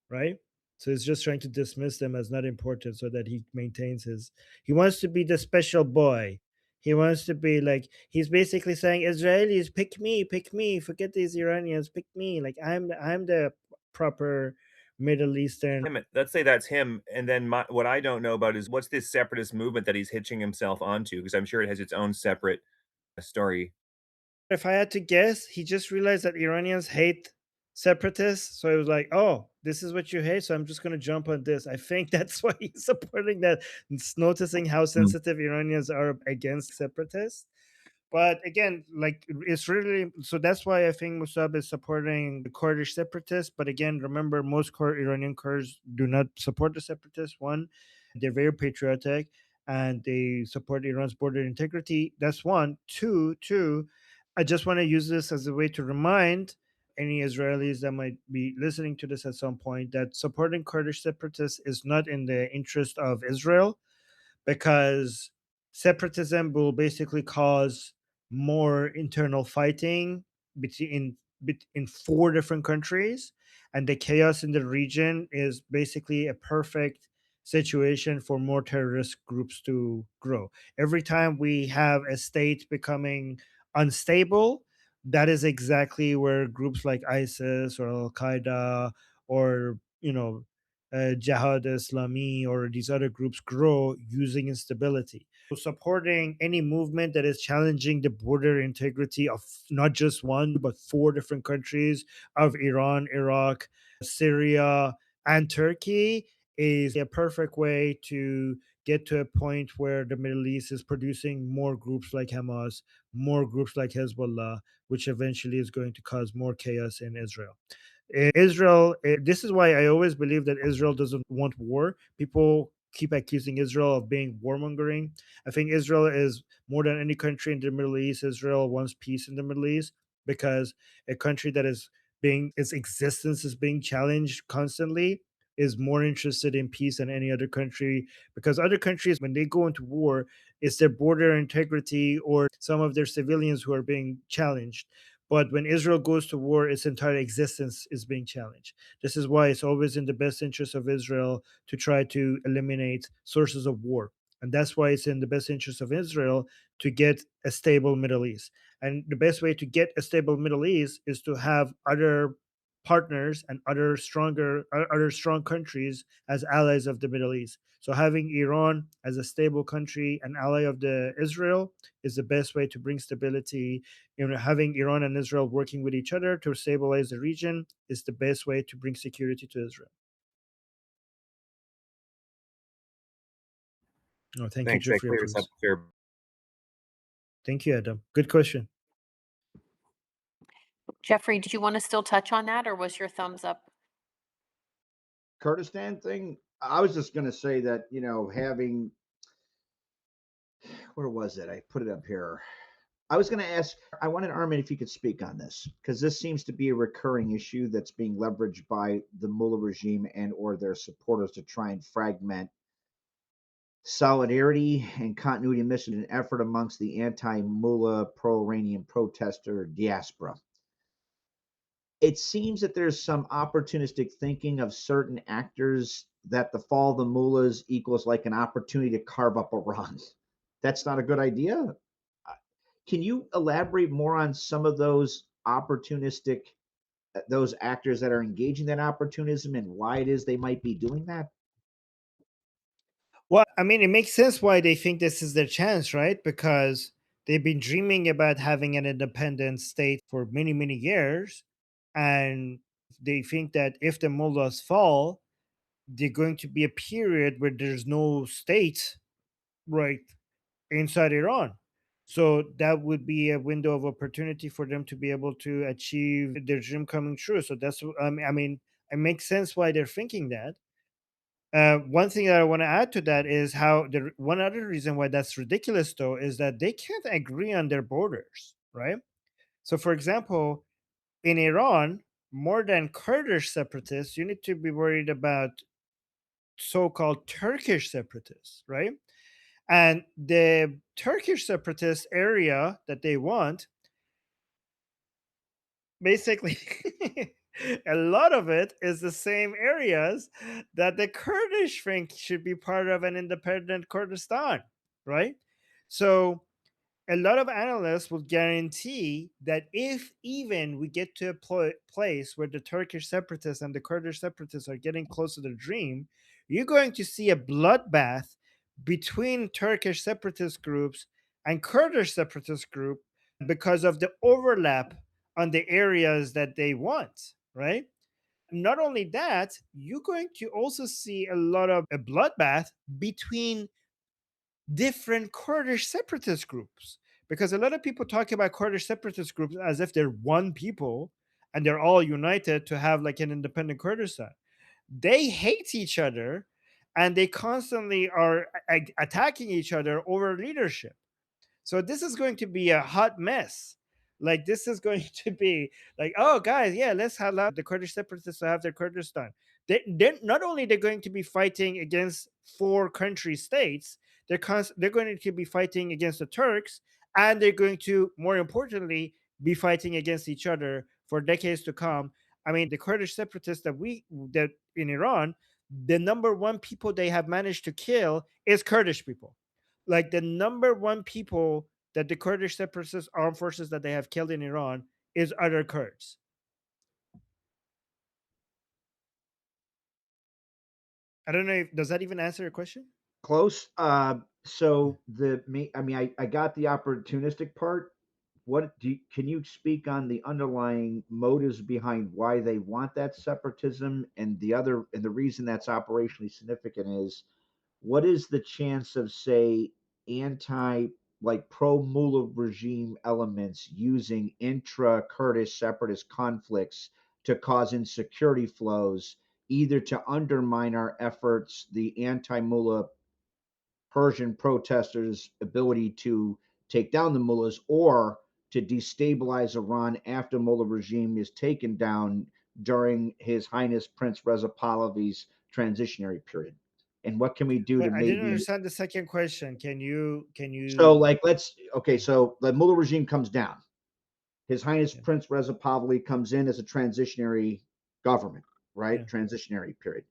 right? So he's just trying to dismiss them as not important so that he maintains his. He wants to be the special boy. He wants to be like he's basically saying Israelis pick me, forget these Iranians, pick me. Like I'm the proper Middle Eastern. Let's say that's him, and then what I don't know about is what's this separatist movement that he's hitching himself onto? Because I'm sure it has its own separate story. If I had to guess, he just realized that Iranians hate separatists. So he was like, oh, this is what you hate. So I'm just going to jump on this. I think that's why he's supporting that. It's noticing how Mm. sensitive Iranians are against separatists. But again, like it's really so that's why I think Musab is supporting the Kurdish separatists. But again, remember most Iranian Kurds do not support the separatists. One, they're very patriotic and they support Iran's border integrity. That's one. Two, I just want to use this as a way to remind any Israelis that might be listening to this at some point that supporting Kurdish separatists is not in the interest of Israel because separatism will basically cause more internal fighting between in four different countries, and the chaos in the region is basically a perfect situation for more terrorist groups to grow. Every time we have a state becoming unstable, that is exactly where groups like ISIS or Al Qaeda or Jihad Islami or these other groups grow using instability. So supporting any movement that is challenging the border integrity of not just one, but four different countries of Iran, Iraq, Syria, and Turkey is a perfect way to get to a point where the Middle East is producing more groups like Hamas, more groups like Hezbollah, which eventually is going to cause more chaos in Israel. Israel, this is why I always believe that Israel doesn't want war. People keep accusing Israel of being warmongering. I think Israel is more than any country in the Middle East. Israel wants peace in the Middle East because a country that is being its existence is being challenged constantly is more interested in peace than any other country because other countries when they go into war it's their border integrity or some of their civilians who are being challenged, but when Israel goes to war, its entire existence is being challenged. This is why it's always in the best interest of Israel to try to eliminate sources of war. And that's why it's in the best interest of Israel to get a stable Middle East. And the best way to get a stable Middle East is to have other partners and other strong countries as allies of the Middle East. So having Iran as a stable country and ally of the Israel is the best way to bring stability. Having Iran and Israel working with each other to stabilize the region is the best way to bring security to Israel. Oh, thank you, Thanks. That Jeffrey clears up approves. a fair. Thank you, Adam. Good question. Jeffrey, did you want to still touch on that or was your thumbs up? Kurdistan thing. I was just going to say that having where was it? I put it up here. I was going to ask, I wanted Armin if you could speak on this, because this seems to be a recurring issue that's being leveraged by the Mullah regime and or their supporters to try and fragment solidarity and continuity mission and effort amongst the anti-Mullah, pro-Iranian protester diaspora. It seems that there's some opportunistic thinking of certain actors that the fall of the mullahs equals like an opportunity to carve up Iran. That's not a good idea. Can you elaborate more on some of those opportunistic, those actors that are engaging that opportunism and why it is they might be doing that? Well, I mean, it makes sense why they think this is their chance, right? Because they've been dreaming about having an independent state for many, many years. And they think that if the mullahs fall, there's going to be a period where there's no state, right, inside Iran. So that would be a window of opportunity for them to be able to achieve their dream coming true. So that's, I mean, it makes sense why they're thinking that. One thing that I want to add to that is how the one other reason why that's ridiculous, though, is that they can't agree on their borders, right? So, for example, in Iran, more than Kurdish separatists, you need to be worried about so-called Turkish separatists, right? And the Turkish separatist area that they want, basically, a lot of it is the same areas that the Kurdish think should be part of an independent Kurdistan, right? So a lot of analysts will guarantee that if even we get to a place where the Turkish separatists and the Kurdish separatists are getting close to the dream, you're going to see a bloodbath between Turkish separatist groups and Kurdish separatist group because of the overlap on the areas that they want, right? Not only that, you're going to also see a lot of a bloodbath between different Kurdish separatist groups, because a lot of people talk about Kurdish separatist groups as if they're one people and they're all united to have like an independent Kurdistan. They hate each other and they constantly are attacking each other over leadership. So this is going to be a hot mess. Like this is going to be like, oh guys, yeah, let's allow the Kurdish separatists to have their Kurdistan. They're not only they're going to be fighting against four country states, they're going to be fighting against the Turks, and they're going to, more importantly, be fighting against each other for decades to come. I mean, the Kurdish separatists that in Iran, the number one people they have managed to kill is Kurdish people. Like the number one people that the Kurdish separatist armed forces that they have killed in Iran is other Kurds. I don't know if does that even answer your question? Close. So I mean, I got the opportunistic part. Can you speak on the underlying motives behind why they want that separatism, and the reason that's operationally significant is what is the chance of, say, anti, like pro Mullah regime elements using intra Kurdish separatist conflicts to cause insecurity flows, either to undermine our efforts, the anti Mullah Persian protesters' ability to take down the mullahs, or to destabilize Iran after Mullah regime is taken down during His Highness Prince Reza Pahlavi's transitionary period? And what can we do to But I didn't maybe, understand the second question. Can so you like let's okay, so the Mullah regime comes down. His Highness yeah, Prince Reza Pahlavi comes in as a transitionary government, right? yeah. Transitionary period.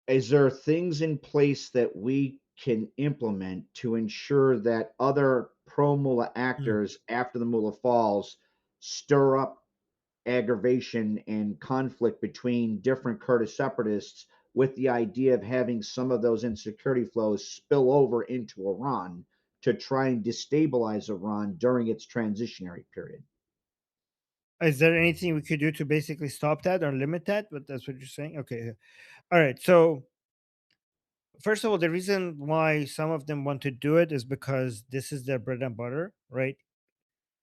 Is there things in place that we can implement to ensure that other pro Mullah Mm. actors after the Mullah falls stir up aggravation and conflict between different Kurdish separatists with the idea of having some of those insecurity flows spill over into Iran to try and destabilize Iran during its transitionary period? Is there anything we could do to basically stop that or limit that? But that's what you're saying. Okay. All right. So first of all, the reason why some of them want to do it is because this is their bread and butter, right?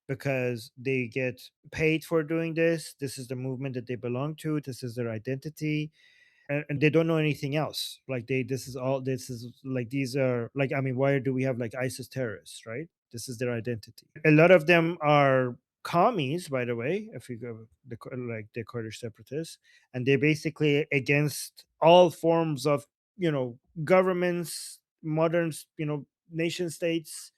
Because they get paid for doing this. This is the movement that they belong to. This is their identity. and they don't know anything else. Like this is all, this is like, these are like, I mean, why do we have like ISIS terrorists, right? This is their identity. A lot of them are commies, by the way, if you go like the Kurdish separatists, and they're basically against all forms of, governments, modern, nation states.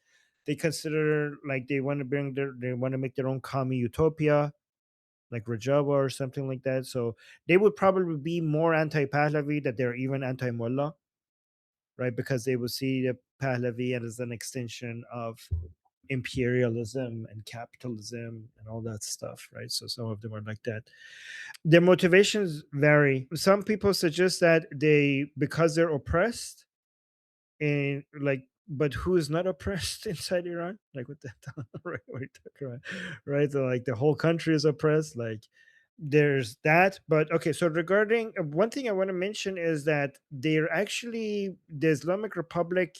They consider like they want to make their own commie utopia, like Rajava or something like that. So they would probably be more anti-Pahlavi that they're even anti-Mullah, right? Because they would see the Pahlavi as an extension of imperialism and capitalism and all that stuff, right? So some of them are like that. Their motivations vary. Some people suggest that because they're oppressed, and like, but who is not oppressed inside Iran? Like, what the right? What are you talking about? Right? So, like, the whole country is oppressed. Like, there's that. But okay, so regarding one thing I want to mention is that they're actually, the Islamic Republic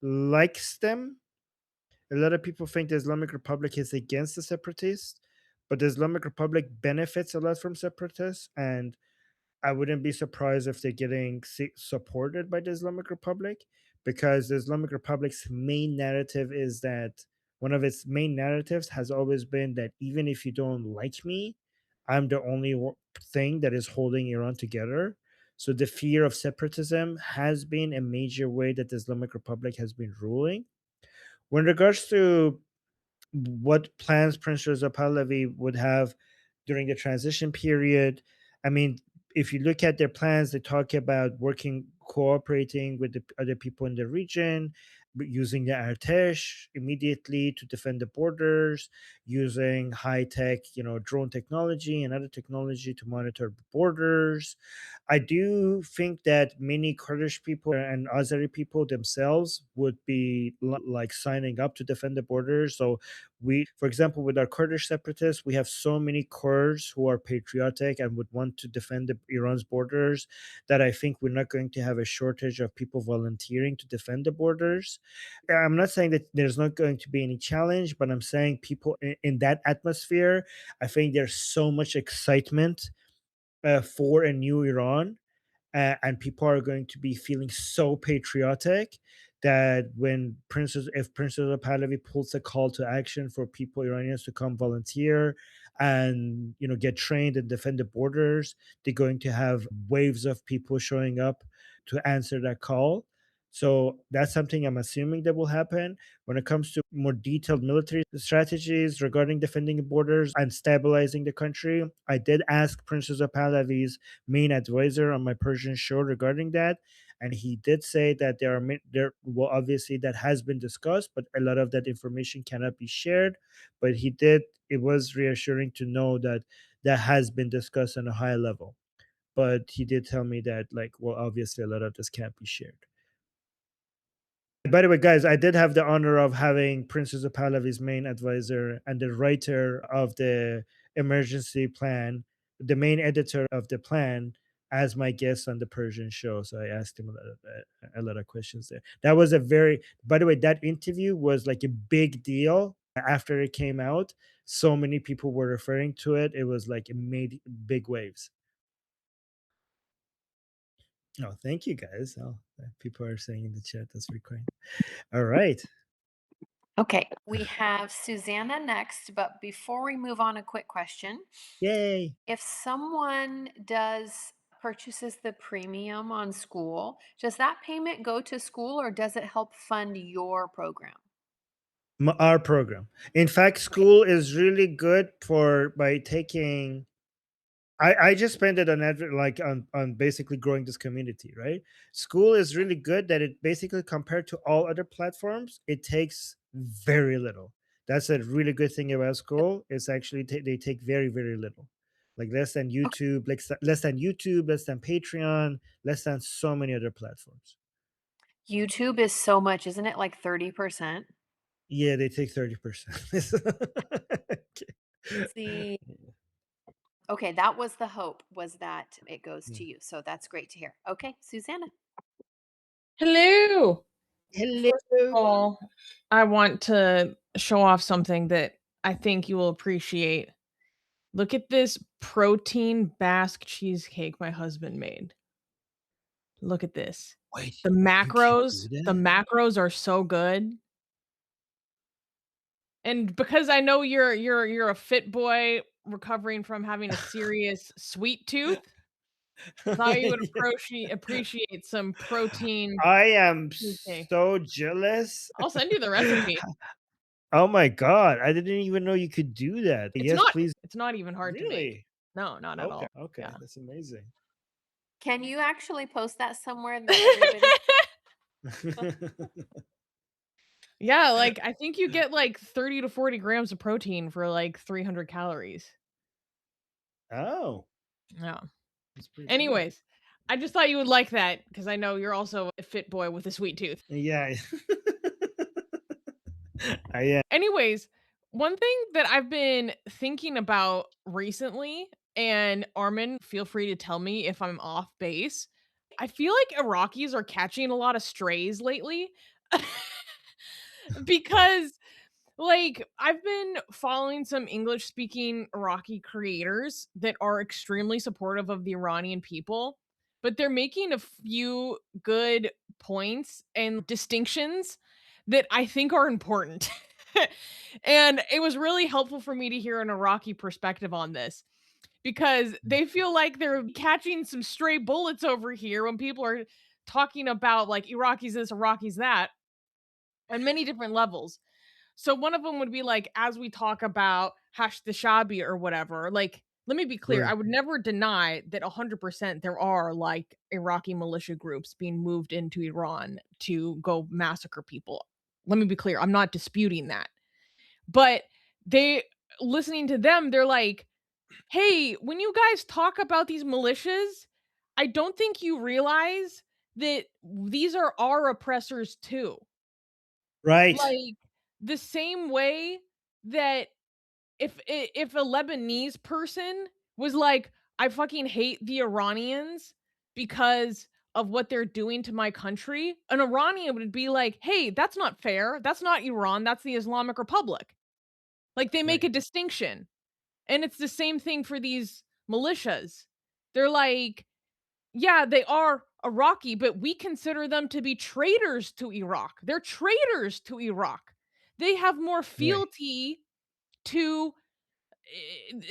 likes them. A lot of people think the Islamic Republic is against the separatists, but the Islamic Republic benefits a lot from separatists, and I wouldn't be surprised if they're getting supported by the Islamic Republic, because the Islamic Republic's main narrative is that, one of its main narratives has always been that even if you don't like me, I'm the only thing that is holding Iran together. So the fear of separatism has been a major way that the Islamic Republic has been ruling. When regards to what plans Prince Reza Pahlavi would have during the transition period, I mean, if you look at their plans, they talk about cooperating with the other people in the region, using the Artesh immediately to defend the borders, using high tech, drone technology and other technology to monitor borders. I do think that many Kurdish people and Azeri people themselves would be like signing up to defend the borders. So for example, with our Kurdish separatists, we have so many Kurds who are patriotic and would want to defend Iran's borders, that I think we're not going to have a shortage of people volunteering to defend the borders. I'm not saying that there's not going to be any challenge, but I'm saying people in that atmosphere, I think there's so much excitement for a new Iran, and people are going to be feeling so patriotic that if Princess Pahlavi pulls a call to action for people, Iranians, to come volunteer and get trained and defend the borders, they're going to have waves of people showing up to answer that call. So that's something I'm assuming that will happen. When it comes to more detailed military strategies regarding defending the borders and stabilizing the country, I did ask Princess Pahlavi's main advisor on my Persian show regarding that, and he did say that well, obviously that has been discussed, but a lot of that information cannot be shared. But it was reassuring to know that that has been discussed on a high level. But he did tell me that, like, well, obviously a lot of this can't be shared. By the way, guys, I did have the honor of having Princess Pahlavi's main advisor and the writer of the emergency plan, the main editor of the plan, as my guest on the Persian show. So I asked him a lot of questions there. That was by the way, that interview was like a big deal after it came out. So many people were referring to it. It was like, it made big waves. Oh, thank you, guys. Oh, people are saying in the chat. That's pretty kind. All right. Okay, we have Susanna next, but before we move on, a quick question. Yay. If someone purchases the premium on school, does that payment go to school or does it help fund your program? Our program. In fact, school is really good by taking. I just spend it on like on basically growing this community, right? School is really good that it basically, compared to all other platforms, it takes very little. That's a really good thing about school. It's actually they take very, very little, like less than YouTube, less than YouTube, less than Patreon, less than so many other platforms. YouTube is so much, isn't it? Like 30%? Yeah, they take 30%. See, okay, that was the hope, was that it goes to you. So that's great to hear. Okay, Susanna. Hello. Hello. First of all, I want to show off something that I think you will appreciate. Look at this protein Basque cheesecake my husband made. Look at this. Wait, The you can macros, do the that? macros are so good. And because I know you're a fit boy recovering from having a serious sweet tooth, I thought you would Yeah. appreciate some protein I am cheesecake. so jealous. I'll send you the recipe. Oh my god, I didn't even know you could do that. It's Yes, not please. it's not even hard to make. Really? No, not at Okay, all. okay, Yeah. that's amazing. Can you actually post that somewhere that everybody Yeah, like I think you get like 30 to 40 grams of protein for like 300 calories. Oh, Yeah. that's pretty good. Anyways, I just thought you would like that because I know you're also a fit boy with a sweet tooth. Yeah. I am. Anyways, one thing that I've been thinking about recently, and Armin, feel free to tell me if I'm off base. I feel like Iraqis are catching a lot of strays lately because like I've been following some English speaking Iraqi creators that are extremely supportive of the Iranian people, but they're making a few good points and distinctions that I think are important. And it was really helpful for me to hear an Iraqi perspective on this because they feel like they're catching some stray bullets over here when people are talking about like Iraqis this, Iraqis that, on many different levels. So one of them would be like, as we talk about hash the shabi or whatever, like, let me be clear. Right. I would never deny that 100% there are like Iraqi militia groups being moved into Iran to go massacre people. Let me be clear. I'm not disputing that. But they, listening to them, they're like, hey, when you guys talk about these militias, I don't think you realize that these are our oppressors too. Right. Like the same way that if a Lebanese person was like, I fucking hate the Iranians because of what they're doing to my country, an Iranian would be like, hey, that's not fair. That's not Iran. That's the Islamic Republic. Like they make Right. a distinction. And it's the same thing for these militias. They're like, yeah, they are Iraqi, but we consider them to be traitors to Iraq. They're traitors to Iraq. They have more Right. fealty to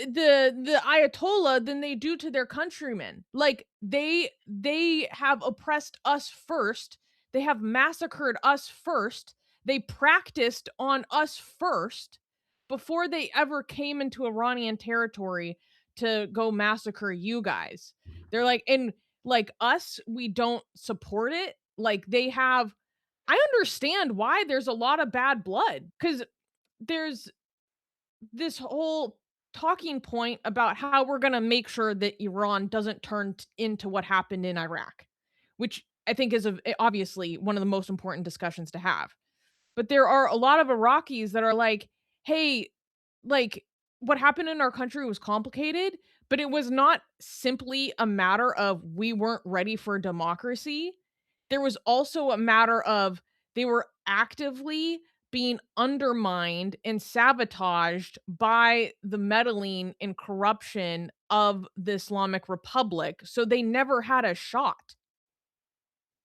the Ayatollah than they do to their countrymen. Like they have oppressed us first. They have massacred us first. They practiced on us first before they ever came into Iranian territory to go massacre you guys. They're like, and like us, we don't support it. Like they have, I understand why there's a lot of bad blood because there's this whole talking point about how we're going to make sure that Iran doesn't turn into what happened in Iraq, which I think is obviously one of the most important discussions to have. But there are a lot of Iraqis that are like, hey, like what happened in our country was complicated, but it was not simply a matter of we weren't ready for democracy. There was also a matter of they were actively being undermined and sabotaged by the meddling and corruption of the Islamic Republic. So they never had a shot.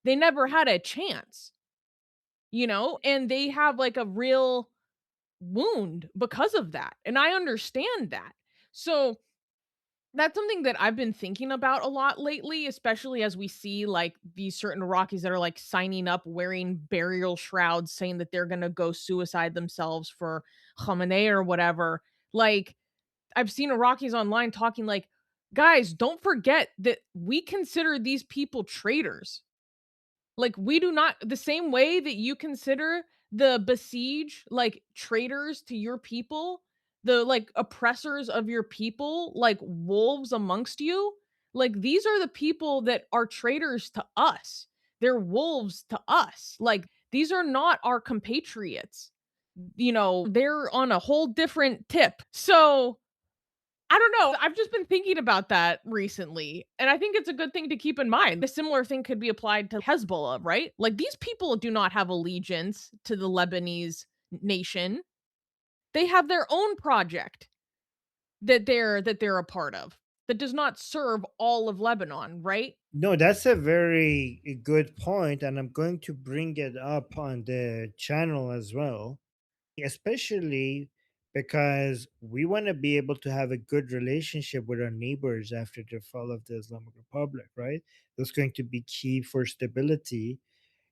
They never had a chance, and they have like a real wound because of that. And I understand that. So that's something that I've been thinking about a lot lately, especially as we see like these certain Iraqis that are like signing up wearing burial shrouds saying that they're going to go suicide themselves for Khamenei or whatever. Like I've seen Iraqis online talking like, guys, don't forget that we consider these people traitors. Like we do not, the same way that you consider the besiege like traitors to your people, the like oppressors of your people, like wolves amongst you. Like these are the people that are traitors to us. They're wolves to us. Like these are not our compatriots. They're on a whole different tip. So I don't know. I've just been thinking about that recently, and I think it's a good thing to keep in mind. The similar thing could be applied to Hezbollah, right? Like these people do not have allegiance to the Lebanese nation. They have their own project that they're a part of. that does not serve all of Lebanon, right? No, that's a very good point, and I'm going to bring it up on the channel as well, especially because we want to be able to have a good relationship with our neighbors after the fall of the Islamic Republic, right? That's going to be key for stability.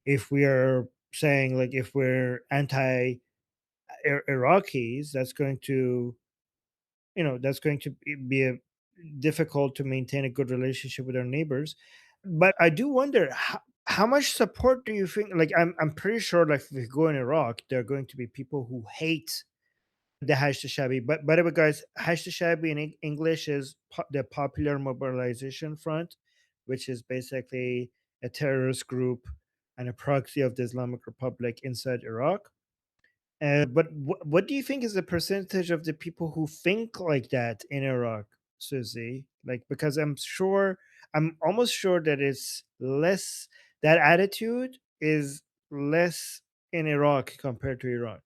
If we are saying, like, if we're anti Iraqis, that's going to, that's going to be difficult to maintain a good relationship with our neighbors. But I do wonder, how much support do you think? Like, I'm pretty sure, like, if you go in Iraq, there are going to be people who hate the Hashtashabi. But by the way, guys, Hashtashabi in English is the Popular Mobilization Front, which is basically a terrorist group and a proxy of the Islamic Republic inside Iraq. But what do you think is the percentage of the people who think like that in Iraq, Susie? Like, because I'm almost sure that it's less, that attitude is less in Iraq compared to Iran.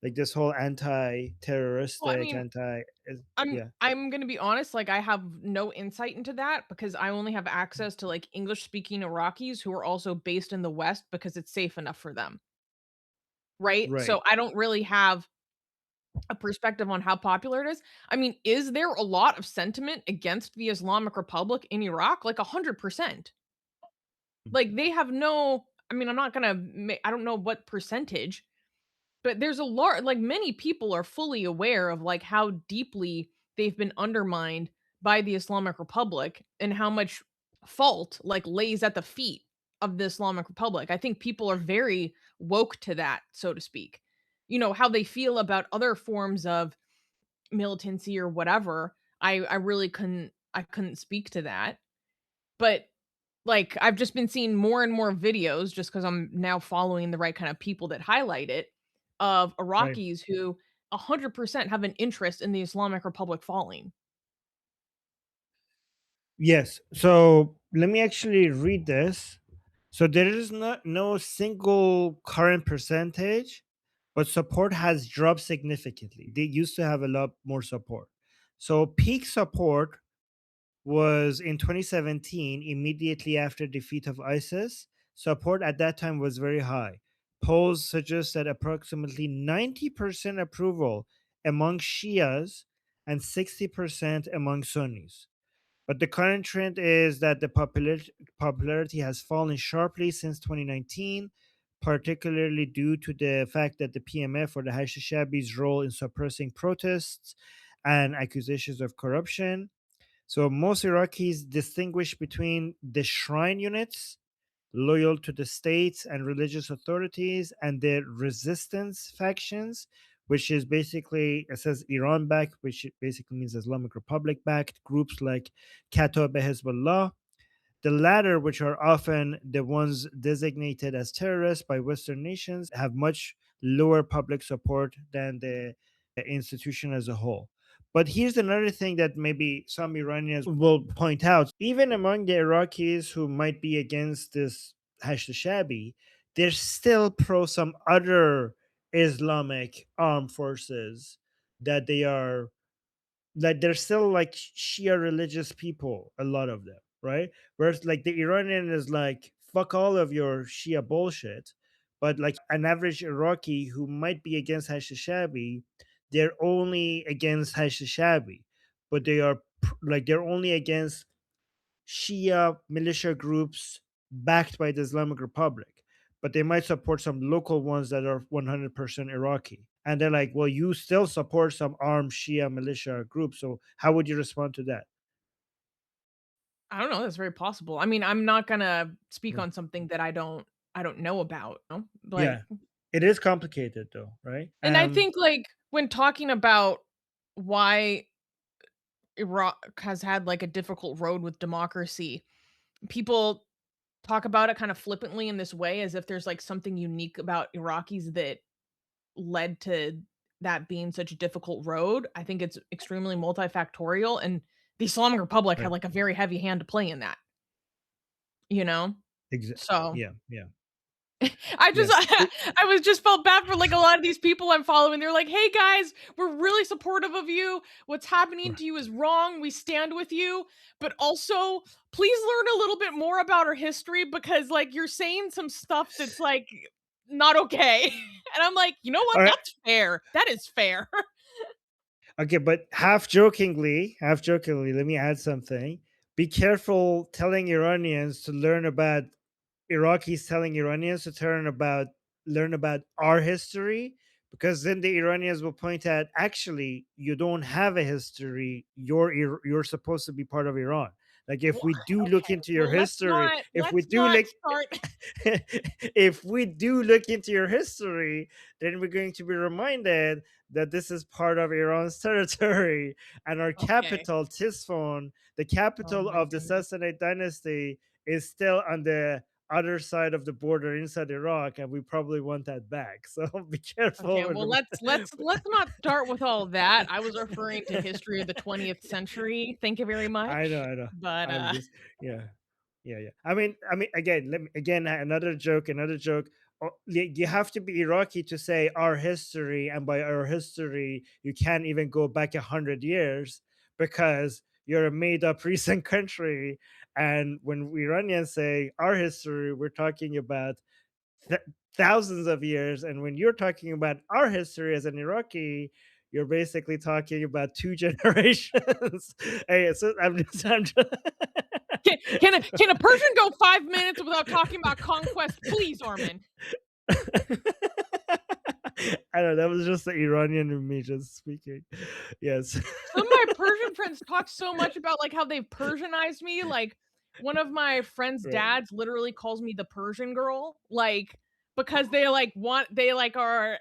Like, this whole Well, I anti-terroristic, mean, yeah, I'm gonna be honest, like I have no insight into that because I only have access to like English speaking Iraqis who are also based in the West because it's safe enough for them. Right? right. So I don't really have a perspective on how popular it is. I mean, is there a lot of sentiment against the Islamic Republic in Iraq? Like 100%. Like they have no, I mean, I'm not gonna, I don't know what percentage, but there's a lot, like many people are fully aware of like how deeply they've been undermined by the Islamic Republic and how much fault like lays at the feet of the Islamic Republic. I think people are very woke to that, so to speak. You know, how they feel about other forms of militancy or whatever. I really couldn't speak to that. But like, I've just been seeing more and more videos just because 'cause I'm now following the right kind of people that highlight it, of Right. Iraqis who 100% have an interest in the Islamic Republic falling. Yes. So let me actually read this. So there is not no single current percentage, but support has dropped significantly. They used to have a lot more support. So peak support was in 2017, immediately after defeat of ISIS. Support at that time was very high. Polls suggest that approximately 90% approval among Shias and 60% among Sunnis. But the current trend is that the popularity has fallen sharply since 2019, particularly due to the fact that the PMF, or the Hashishabi's role in suppressing protests and accusations of corruption. So most Iraqis distinguish between the shrine units loyal to the state and religious authorities, and the resistance factions, which is basically, it says Iran backed, which basically means Islamic Republic backed groups like Kataib Hezbollah. The latter, which are often the ones designated as terrorists by Western nations, have much lower public support than the institution as a whole. But here's another thing that maybe some Iranians will point out. Even among the Iraqis who might be against this Hashtashabi, they're still pro some other Islamic armed forces that they are, like, they're still like Shia religious people, a lot of them, right? Whereas like the Iranian is like, fuck all of your Shia bullshit. But like an average Iraqi who might be against Hashishabi, they're only against Hashishabi, but they are like, they're only against Shia militia groups backed by the Islamic Republic, but they might support some local ones that are 100% Iraqi. And they're like, well, you still support some armed Shia militia groups. So how would you respond to that? I don't know, that's very possible. I mean, I'm not gonna speak Mm. on something that I don't know about, you know? Yeah, Like, it is complicated though, right? and I think like when talking about why Iraq has had like a difficult road with democracy, people talk about it kind of flippantly in this way as if there's like something unique about Iraqis that led to that being such a difficult road. I think it's extremely multifactorial, and the Islamic Republic had Right. like a very heavy hand to play in that, you know? Exa- So yeah, yeah. I just Yes. I was just felt bad for like a lot of these people I'm following. They're like, "Hey guys, we're really supportive of you. What's happening to you is wrong. We stand with you, but also please learn a little bit more about our history because like you're saying some stuff that's like not okay." And I'm like, "You know what? All right. That's fair. That is fair." Okay, but half jokingly, let me add something. Be careful telling Iranians to learn about Iraqis telling Iranians to learn about our history, because then the Iranians will point out, actually, you don't have a history. You're supposed to be part of Iran. Like if we do look Okay. into your Well, history, if we let's do not look start. if we do look into your history, then we're going to be reminded that this is part of Iran's territory, and our Okay. capital, Tisfon, the Oh capital my of the goodness. Sassanid dynasty, is still on the other side of the border inside Iraq, and we probably want that back. So be Okay, careful. well let's not start with all that. I was referring to history of the 20th century. Thank you very I know, much. I know. But I'm just, yeah. Yeah. I mean, again, again, another joke, another joke. You have to be Iraqi to say our history, and by our history, you can't even go back 100 years because you're a made-up recent country. And when Iranians say our history, we're talking about th- thousands of years. And when you're talking about our history as an Iraqi, you're basically talking about two generations. Hey, so I'm just can a Persian go 5 minutes without talking about conquest, please, Armin? I don't know. That was just the Iranian in me just speaking. Yes. Some of my Persian friends talk so much about like how they've Persianized me. Like one of my friends' Right. dads literally calls me the Persian girl, like because they like want they like are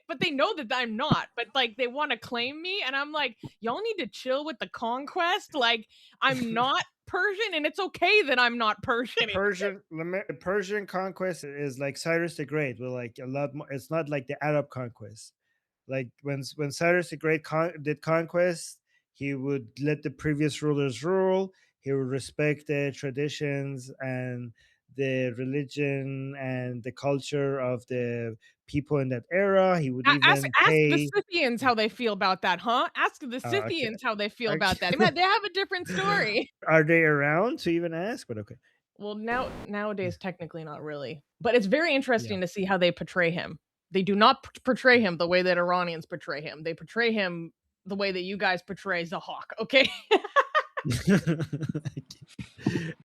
but they know that I'm not, but like they want to claim me, and I'm like, y'all need to chill with the conquest. Like I'm not Persian, and it's okay that I'm not Persian. Persian conquest is like Cyrus the Great, with like a lot more. It's not like the Arab conquest. Like when Cyrus the Great did conquest, he would let the previous rulers rule. He would respect the traditions and the religion and the culture of the people in that era. He would even Ask the pay. Scythians how they feel about that, huh? Ask the Okay. Scythians how they feel about that. Okay. They have a different story. Are they around to even ask? But okay. Well, Yeah. nowadays, technically not really, but it's very Yeah. interesting to see how they portray him. They do not portray him the way that Iranians portray him. They portray him the way that you guys portray Zahawk. Okay.